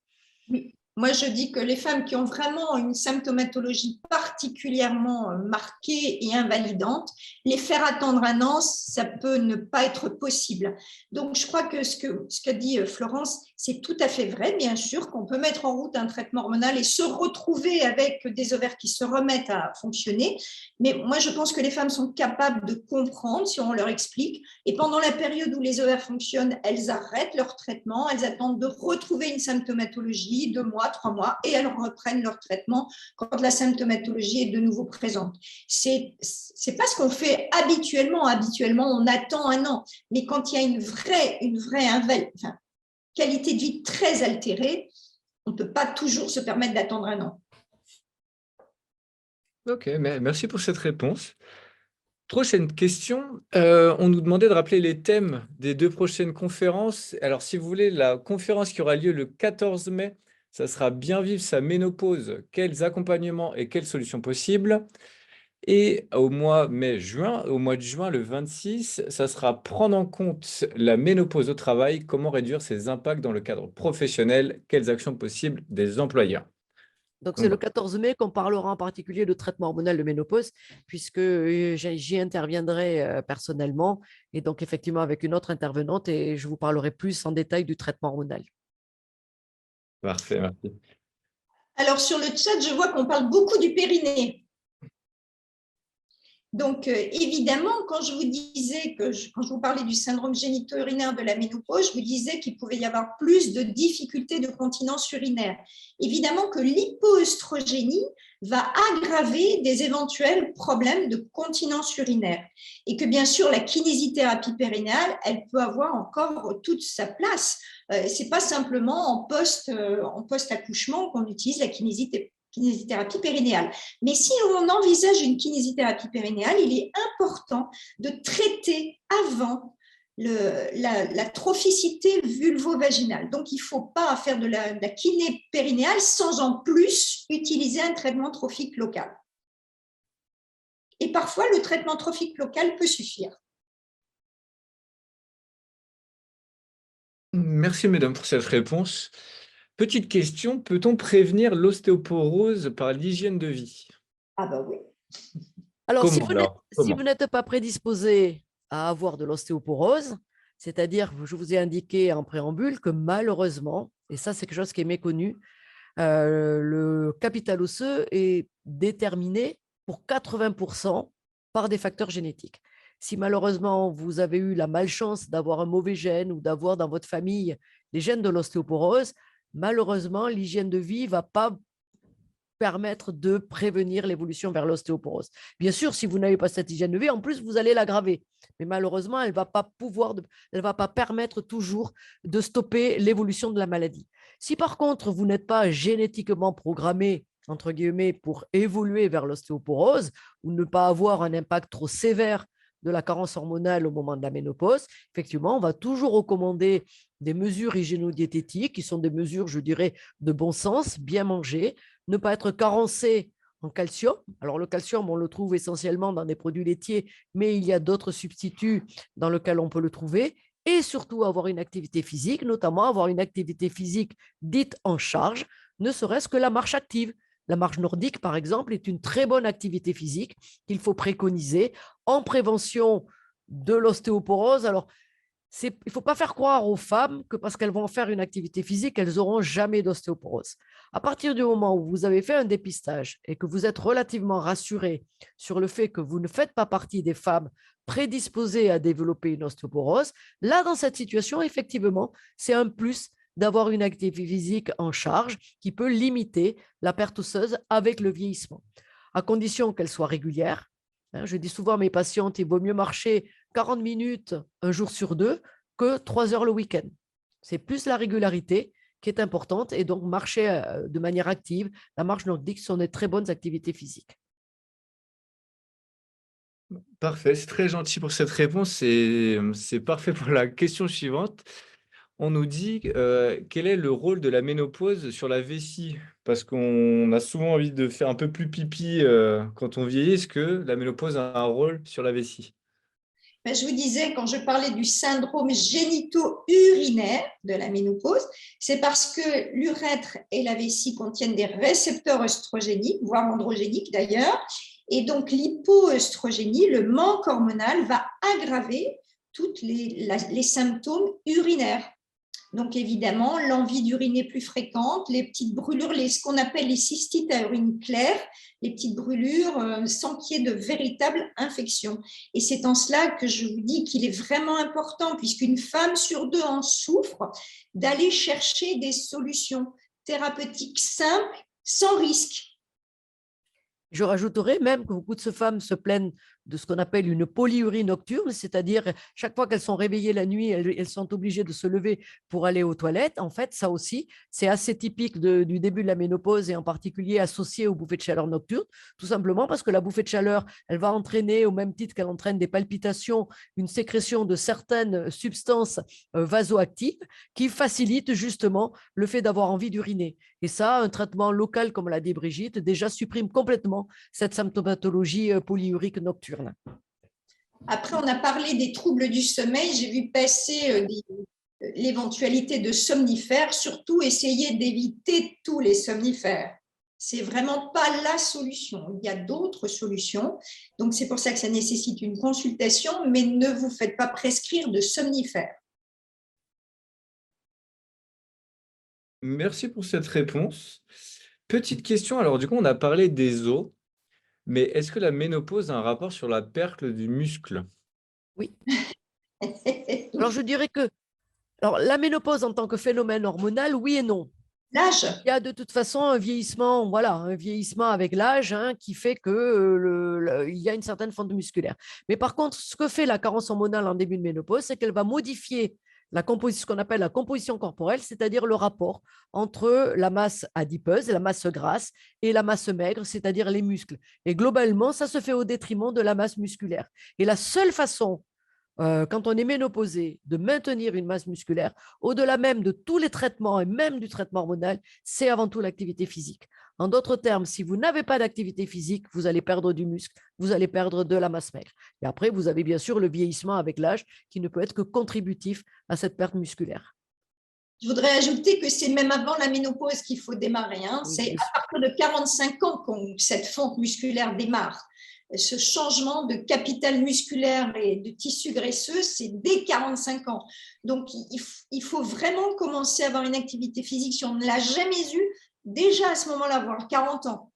Oui. Moi, je dis que les femmes qui ont vraiment une symptomatologie particulièrement marquée et invalidante, les faire attendre 1 an, ça peut ne pas être possible. Donc, je crois que ce qu'a dit Florence C'est tout à fait vrai, bien sûr, qu'on peut mettre en route un traitement hormonal et se retrouver avec des ovaires qui se remettent à fonctionner. Mais moi, je pense que les femmes sont capables de comprendre si on leur explique. Et pendant la période où les ovaires fonctionnent, elles arrêtent leur traitement, elles attendent de retrouver une symptomatologie, 2 mois, 3 mois, et elles reprennent leur traitement quand la symptomatologie est de nouveau présente. C'est pas ce qu'on fait habituellement. Habituellement, on attend un an. Mais quand il y a une vraie qualité de vie très altérée, on ne peut pas toujours se permettre d'attendre un an. Ok, merci pour cette réponse. Prochaine question. On nous demandait de rappeler les thèmes des 2 prochaines conférences. Alors, si vous voulez, la conférence qui aura lieu le 14 mai, ça sera Bien vivre sa ménopause, quels accompagnements et quelles solutions possibles. Et au mois de juin, le 26, ça sera Prendre en compte la ménopause au travail, comment réduire ses impacts dans le cadre professionnel, quelles actions possibles des employeurs. Donc, Donc, c'est le 14 mai qu'on parlera en particulier de traitement hormonal de ménopause, puisque j'y interviendrai personnellement, et donc effectivement avec une autre intervenante, et je vous parlerai plus en détail du traitement hormonal. parfait, merci. Alors, sur le chat, je vois qu'on parle beaucoup du périnée. Donc, évidemment, quand je vous parlais du syndrome génito-urinaire de la ménopause, je vous disais qu'il pouvait y avoir plus de difficultés de continence urinaire. Évidemment que l'hypoœstrogénie va aggraver des éventuels problèmes de continence urinaire et que, bien sûr, la kinésithérapie périnéale, elle peut avoir encore toute sa place. Ce n'est pas simplement en post-accouchement qu'on utilise la kinésithérapie périnéale. Mais si on envisage une kinésithérapie périnéale, il est important de traiter avant la trophicité vulvo-vaginale. Donc, il ne faut pas faire de la kiné périnéale sans en plus utiliser un traitement trophique local. Et parfois, le traitement trophique local peut suffire. Merci, mesdames, pour cette réponse. Petite question, peut-on prévenir l'ostéoporose par l'hygiène de vie? Ah bah oui. Alors, si Comment vous n'êtes pas prédisposé à avoir de l'ostéoporose, c'est-à-dire, je vous ai indiqué en préambule que malheureusement, et ça c'est quelque chose qui est méconnu, le capital osseux est déterminé pour 80% par des facteurs génétiques. Si malheureusement vous avez eu la malchance d'avoir un mauvais gène ou d'avoir dans votre famille les gènes de l'ostéoporose, malheureusement l'hygiène de vie ne va pas permettre de prévenir l'évolution vers l'ostéoporose. Bien sûr, si vous n'avez pas cette hygiène de vie, en plus, vous allez l'aggraver. Mais malheureusement, elle ne va pas permettre toujours de stopper l'évolution de la maladie. Si par contre, vous n'êtes pas génétiquement programmé, entre guillemets, pour évoluer vers l'ostéoporose ou ne pas avoir un impact trop sévère de la carence hormonale au moment de la ménopause, effectivement, on va toujours recommander des mesures hygiéno-diététiques qui sont des mesures, je dirais, de bon sens, bien manger, ne pas être carencé en calcium. Alors, le calcium, on le trouve essentiellement dans des produits laitiers, mais il y a d'autres substituts dans lesquels on peut le trouver. Et surtout, avoir une activité physique, notamment avoir une activité physique dite en charge, ne serait-ce que la marche active. La marche nordique, par exemple, est une très bonne activité physique qu'il faut préconiser en prévention de l'ostéoporose. Alors, il ne faut pas faire croire aux femmes que parce qu'elles vont faire une activité physique, elles n'auront jamais d'ostéoporose. À partir du moment où vous avez fait un dépistage et que vous êtes relativement rassuré sur le fait que vous ne faites pas partie des femmes prédisposées à développer une ostéoporose, là, dans cette situation, effectivement, c'est un plus d'avoir une activité physique en charge qui peut limiter la perte osseuse avec le vieillissement, à condition qu'elle soit régulière. Je dis souvent à mes patientes, il vaut mieux marcher 40 minutes un jour sur 2 que 3 heures le week-end. C'est plus la régularité qui est importante et donc marcher de manière active. La marche nordique sont des très bonnes activités physiques. Parfait, c'est très gentil pour cette réponse et c'est parfait pour la question suivante. On nous dit quel est le rôle de la ménopause sur la vessie? Parce qu'on a souvent envie de faire un peu plus pipi quand on vieillit. Est-ce que la ménopause a un rôle sur la vessie? Je vous disais, quand je parlais du syndrome génito-urinaire de la ménopause, c'est parce que l'urètre et la vessie contiennent des récepteurs œstrogéniques, voire androgéniques d'ailleurs, et donc l'hypoœstrogénie, le manque hormonal, va aggraver tous les symptômes urinaires. Donc, évidemment, l'envie d'uriner plus fréquente, les petites brûlures, ce qu'on appelle les cystites à urine claire, les petites brûlures sans qu'il y ait de véritable infection. Et c'est en cela que je vous dis qu'il est vraiment important, puisqu'une femme sur 2 en souffre, d'aller chercher des solutions thérapeutiques simples, sans risque. Je rajouterais même que beaucoup de ces femmes se plaignent de ce qu'on appelle une polyurie nocturne, c'est-à-dire chaque fois qu'elles sont réveillées la nuit, elles sont obligées de se lever pour aller aux toilettes. En fait, ça aussi, c'est assez typique du début de la ménopause et en particulier associé aux bouffées de chaleur nocturnes, tout simplement parce que la bouffée de chaleur, elle va entraîner, au même titre qu'elle entraîne des palpitations, une sécrétion de certaines substances vasoactives qui facilitent justement le fait d'avoir envie d'uriner. Et ça, un traitement local, comme l'a dit Brigitte, déjà supprime complètement cette symptomatologie polyurique nocturne. Après, on a parlé des troubles du sommeil. J'ai vu passer l'éventualité de somnifères, surtout essayer d'éviter tous les somnifères. C'est vraiment pas la solution. Il y a d'autres solutions. Donc, c'est pour ça que ça nécessite une consultation, mais ne vous faites pas prescrire de somnifères. Merci pour cette réponse. Petite question, alors du coup, on a parlé des os, mais est-ce que la ménopause a un rapport sur la perte du muscle? Oui. Alors, je dirais que la ménopause en tant que phénomène hormonal, oui et non. L'âge. Il y a de toute façon un vieillissement, un vieillissement avec l'âge qui fait que il y a une certaine fonte musculaire. Mais par contre, ce que fait la carence hormonale en début de ménopause, c'est qu'elle va modifier ce qu'on appelle la composition corporelle, c'est-à-dire le rapport entre la masse adipeuse, la masse grasse, et la masse maigre, c'est-à-dire les muscles. Et globalement, ça se fait au détriment de la masse musculaire. Et la seule façon quand on est ménopausé, de maintenir une masse musculaire, au-delà même de tous les traitements et même du traitement hormonal, c'est avant tout l'activité physique. En d'autres termes, si vous n'avez pas d'activité physique, vous allez perdre du muscle, vous allez perdre de la masse maigre. Et après, vous avez bien sûr le vieillissement avec l'âge qui ne peut être que contributif à cette perte musculaire. Je voudrais ajouter que c'est même avant la ménopause qu'il faut démarrer. C'est à partir de 45 ans que cette fonte musculaire démarre. Ce changement de capital musculaire et de tissu graisseux, c'est dès 45 ans. Donc, il faut vraiment commencer à avoir une activité physique si on ne l'a jamais eue, déjà à ce moment-là, voire 40 ans.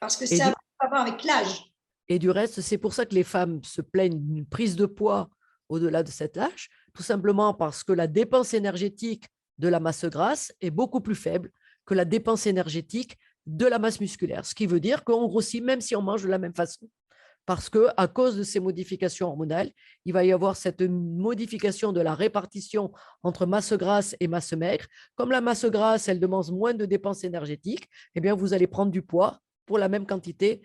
Parce que ça va avoir avec l'âge. Et du reste, c'est pour ça que les femmes se plaignent d'une prise de poids au-delà de cet âge, tout simplement parce que la dépense énergétique de la masse grasse est beaucoup plus faible que la dépense énergétique de la masse musculaire. Ce qui veut dire qu'on grossit même si on mange de la même façon. Parce qu'à cause de ces modifications hormonales, il va y avoir cette modification de la répartition entre masse grasse et masse maigre. Comme la masse grasse, elle demande moins de dépenses énergétiques, eh bien, vous allez prendre du poids pour la même quantité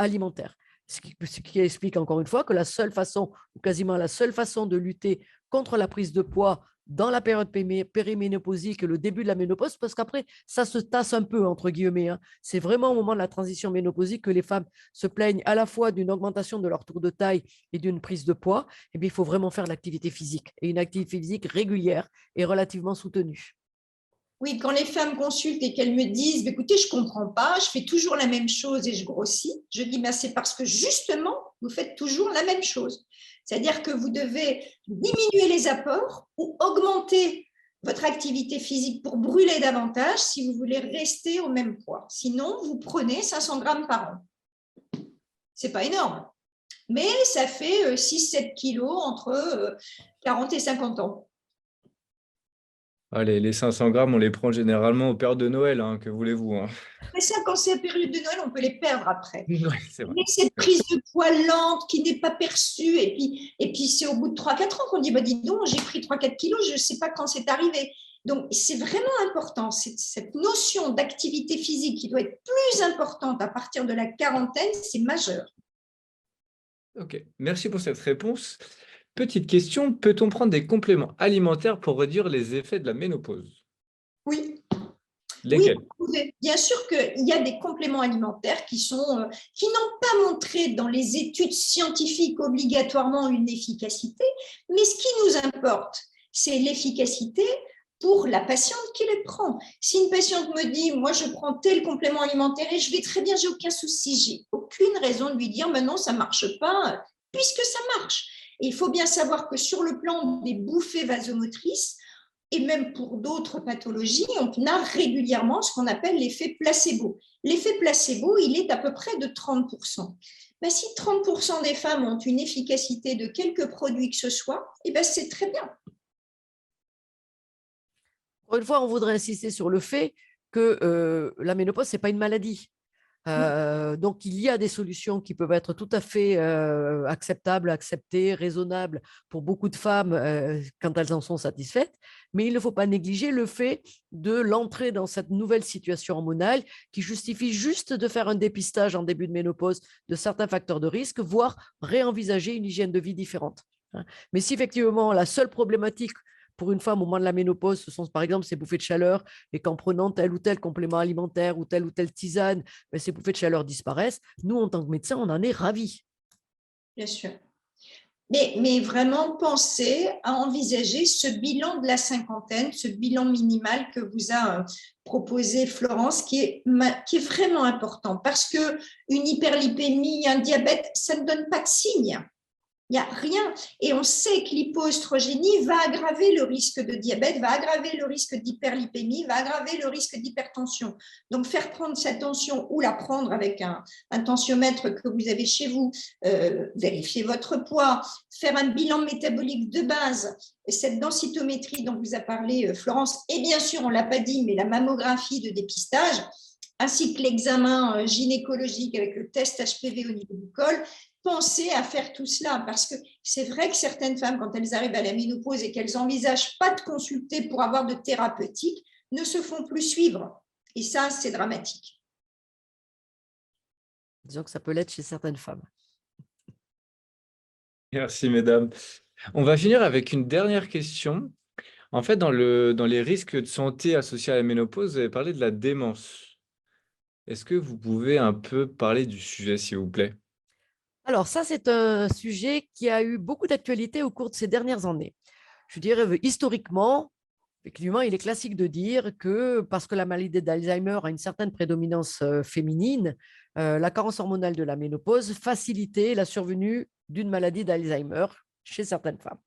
alimentaire. Ce qui explique encore une fois que la seule façon, ou quasiment la seule façon de lutter contre la prise de poids dans la période périménopausique et le début de la ménopause, parce qu'après, ça se tasse un peu, entre guillemets. C'est vraiment au moment de la transition ménopausique que les femmes se plaignent à la fois d'une augmentation de leur tour de taille et d'une prise de poids. Eh bien, il faut vraiment faire l'activité physique, et une activité physique régulière et relativement soutenue. Oui, quand les femmes consultent et qu'elles me disent, écoutez, je ne comprends pas, je fais toujours la même chose et je grossis, je dis, c'est parce que justement, vous faites toujours la même chose. C'est-à-dire que vous devez diminuer les apports ou augmenter votre activité physique pour brûler davantage si vous voulez rester au même poids. Sinon, vous prenez 500 grammes par an. Ce n'est pas énorme, mais ça fait 6-7 kilos entre 40 et 50 ans. Allez, les 500 grammes, on les prend généralement au Père de Noël, que voulez-vous, Mais ça, quand c'est la période de Noël, on peut les perdre après. Ouais, c'est vrai. Mais cette prise de poids lente qui n'est pas perçue, et puis c'est au bout de 3-4 ans qu'on dit, dis donc, j'ai pris 3-4 kilos, je ne sais pas quand c'est arrivé. Donc, c'est vraiment important, cette notion d'activité physique qui doit être plus importante à partir de la quarantaine, c'est majeur. Ok, merci pour cette réponse. Petite question, peut-on prendre des compléments alimentaires pour réduire les effets de la ménopause? Oui. Lesquels? Oui, bien sûr qu'il y a des compléments alimentaires qui n'ont pas montré dans les études scientifiques obligatoirement une efficacité, mais ce qui nous importe, c'est l'efficacité pour la patiente qui les prend. Si une patiente me dit, moi je prends tel complément alimentaire et je vais très bien, j'ai aucun souci, j'ai aucune raison de lui dire, mais non, ça ne marche pas, puisque ça marche. Et il faut bien savoir que sur le plan des bouffées vasomotrices, et même pour d'autres pathologies, on a régulièrement ce qu'on appelle l'effet placebo. L'effet placebo, il est à peu près de 30%. Ben, si 30% des femmes ont une efficacité de quelque produit que ce soit, eh ben, c'est très bien. Encore une fois, on voudrait insister sur le fait que la ménopause, ce n'est pas une maladie. Donc, il y a des solutions qui peuvent être tout à fait acceptables, acceptées, raisonnables pour beaucoup de femmes quand elles en sont satisfaites. Mais il ne faut pas négliger le fait de l'entrée dans cette nouvelle situation hormonale qui justifie juste de faire un dépistage en début de ménopause de certains facteurs de risque, voire réenvisager une hygiène de vie différente. Mais si effectivement la seule problématique pour une femme au moment de la ménopause, ce sont par exemple ces bouffées de chaleur, et qu'en prenant tel ou tel complément alimentaire ou telle tisane, ben, ces bouffées de chaleur disparaissent, nous, en tant que médecins, on en est ravis. Bien sûr. Mais vraiment, pensez à envisager ce bilan de la cinquantaine, ce bilan minimal que vous a proposé Florence, qui est vraiment important, parce qu'une hyperlipémie, un diabète, ça ne donne pas de signe. Il n'y a rien. Et on sait que l'hypoœstrogénie va aggraver le risque de diabète, va aggraver le risque d'hyperlipémie, va aggraver le risque d'hypertension. Donc, faire prendre cette tension ou la prendre avec un tensiomètre que vous avez chez vous, vérifier votre poids, faire un bilan métabolique de base, cette densitométrie dont vous a parlé Florence, et bien sûr, on ne l'a pas dit, mais la mammographie de dépistage, ainsi que l'examen gynécologique avec le test HPV au niveau du col. Pensez à faire tout cela, parce que c'est vrai que certaines femmes, quand elles arrivent à la ménopause et qu'elles n'envisagent pas de consulter pour avoir de thérapeutique, ne se font plus suivre. Et ça, c'est dramatique. Disons que ça peut l'être chez certaines femmes. Merci, mesdames. On va finir avec une dernière question. En fait, dans les risques de santé associés à la ménopause, vous avez parlé de la démence. Est-ce que vous pouvez un peu parler du sujet, s'il vous plaît? Alors, ça, c'est un sujet qui a eu beaucoup d'actualité au cours de ces dernières années. Je dirais, historiquement, effectivement, il est classique de dire que parce que la maladie d'Alzheimer a une certaine prédominance féminine, la carence hormonale de la ménopause facilitait la survenue d'une maladie d'Alzheimer chez certaines femmes.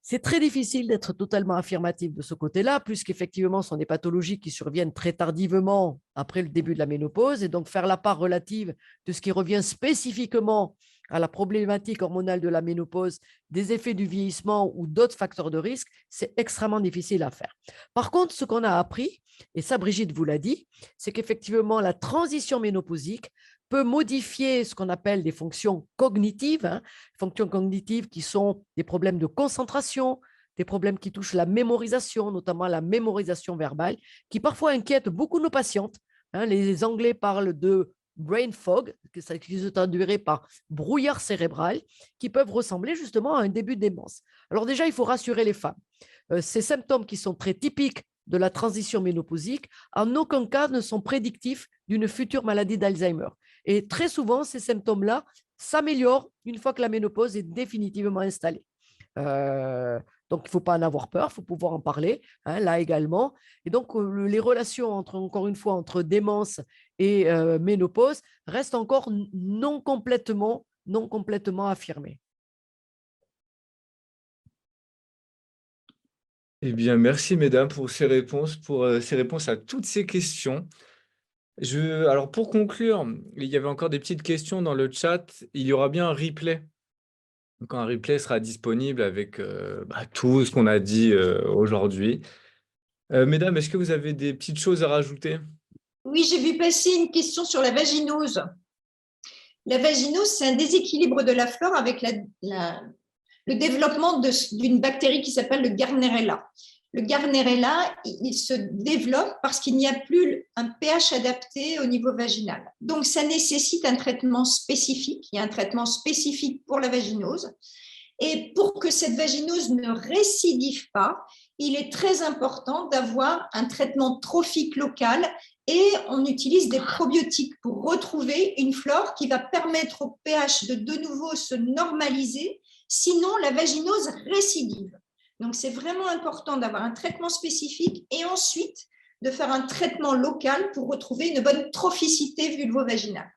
C'est très difficile d'être totalement affirmatif de ce côté-là, puisqu'effectivement, ce sont des pathologies qui surviennent très tardivement après le début de la ménopause, et donc faire la part relative de ce qui revient spécifiquement à la problématique hormonale de la ménopause, des effets du vieillissement ou d'autres facteurs de risque, c'est extrêmement difficile à faire. Par contre, ce qu'on a appris, et ça Brigitte vous l'a dit, c'est qu'effectivement la transition ménopausique peut modifier ce qu'on appelle des fonctions cognitives, fonctions cognitives qui sont des problèmes de concentration, des problèmes qui touchent la mémorisation, notamment la mémorisation verbale, qui parfois inquiètent beaucoup nos patientes. Les Anglais parlent de brain fog, qui se traduirait par brouillard cérébral, qui peuvent ressembler justement à un début de démence. Alors déjà, il faut rassurer les femmes. Ces symptômes qui sont très typiques de la transition ménopausique, en aucun cas ne sont prédictifs d'une future maladie d'Alzheimer. Et très souvent, ces symptômes-là s'améliorent une fois que la ménopause est définitivement installée. Donc, il ne faut pas en avoir peur, il faut pouvoir en parler, là également. Et donc, les relations, encore une fois, entre démence et ménopause restent encore non complètement affirmées. Eh bien, merci, mesdames, pour ces réponses à toutes ces questions. Alors, pour conclure, il y avait encore des petites questions dans le chat. Il y aura bien un replay. Donc, un replay sera disponible avec tout ce qu'on a dit aujourd'hui. Mesdames, est-ce que vous avez des petites choses à rajouter? Oui, j'ai vu passer une question sur la vaginose. La vaginose, c'est un déséquilibre de la flore avec le développement d'une bactérie qui s'appelle le Gardnerella. Le Gardnerella, il se développe parce qu'il n'y a plus un pH adapté au niveau vaginal. Donc, ça nécessite un traitement spécifique. Il y a un traitement spécifique pour la vaginose. Et pour que cette vaginose ne récidive pas, il est très important d'avoir un traitement trophique local et on utilise des probiotiques pour retrouver une flore qui va permettre au pH de nouveau se normaliser. Sinon, la vaginose récidive. Donc, c'est vraiment important d'avoir un traitement spécifique et ensuite de faire un traitement local pour retrouver une bonne trophicité vulvo-vaginale.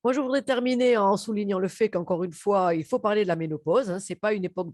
Moi, je voudrais terminer en soulignant le fait qu'encore une fois, il faut parler de la ménopause, hein. Ce n'est pas une époque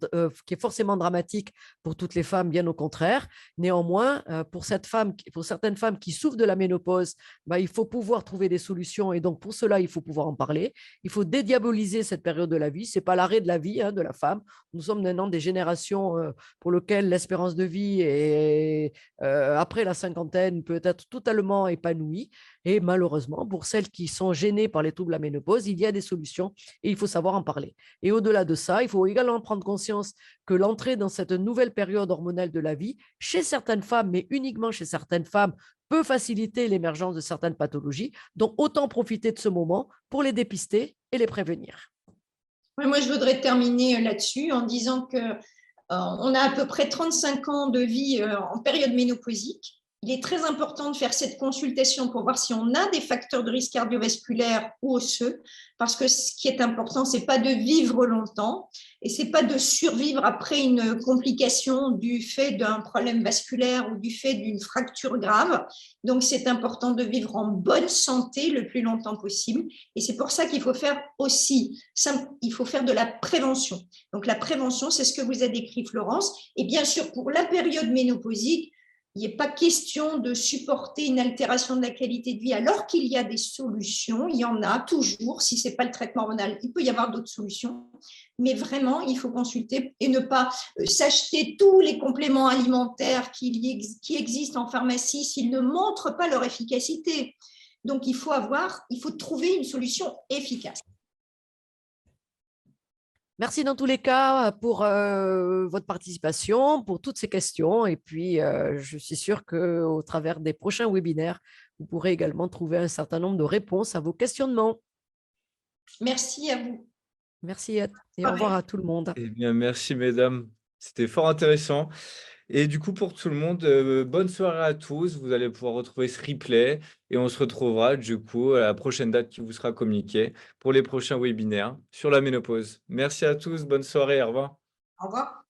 qui est forcément dramatique pour toutes les femmes, bien au contraire. Néanmoins, pour certaines femmes qui souffrent de la ménopause, bah, il faut pouvoir trouver des solutions. Et donc, pour cela, il faut pouvoir en parler. Il faut dédiaboliser cette période de la vie. Ce n'est pas l'arrêt de la vie, hein, de la femme. Nous sommes maintenant des générations pour lesquelles l'espérance de vie est, après la cinquantaine peut être totalement épanouie. Et malheureusement, pour celles qui sont gênées par les troubles de la ménopause, il y a des solutions et il faut savoir en parler. Et au-delà de ça, il faut également prendre conscience que l'entrée dans cette nouvelle période hormonale de la vie, chez certaines femmes, mais uniquement chez certaines femmes, peut faciliter l'émergence de certaines pathologies. Donc, autant profiter de ce moment pour les dépister et les prévenir. Ouais, moi, je voudrais terminer là-dessus en disant que on a à peu près 35 ans de vie en période ménopausique. Il est très important de faire cette consultation pour voir si on a des facteurs de risque cardiovasculaire ou osseux, parce que ce qui est important, ce n'est pas de vivre longtemps et ce n'est pas de survivre après une complication du fait d'un problème vasculaire ou du fait d'une fracture grave. Donc, c'est important de vivre en bonne santé le plus longtemps possible. Et c'est pour ça qu'il faut faire aussi, il faut faire de la prévention. Donc, la prévention, c'est ce que vous a décrit Florence. Et bien sûr, pour la période ménopausique, il n'est pas question de supporter une altération de la qualité de vie alors qu'il y a des solutions. Il y en a toujours. Si ce n'est pas le traitement hormonal, il peut y avoir d'autres solutions. Mais vraiment, il faut consulter et ne pas s'acheter tous les compléments alimentaires qui existent en pharmacie s'ils ne montrent pas leur efficacité. Donc, il faut trouver une solution efficace. Merci dans tous les cas pour votre participation, pour toutes ces questions. Et puis, je suis sûre qu'au travers des prochains webinaires, vous pourrez également trouver un certain nombre de réponses à vos questionnements. Merci à vous. Merci et au revoir à tout le monde. Eh bien, merci, mesdames. C'était fort intéressant. Et du coup, pour tout le monde, bonne soirée à tous. Vous allez pouvoir retrouver ce replay et on se retrouvera du coup à la prochaine date qui vous sera communiquée pour les prochains webinaires sur la ménopause. Merci à tous. Bonne soirée. Au revoir. Au revoir.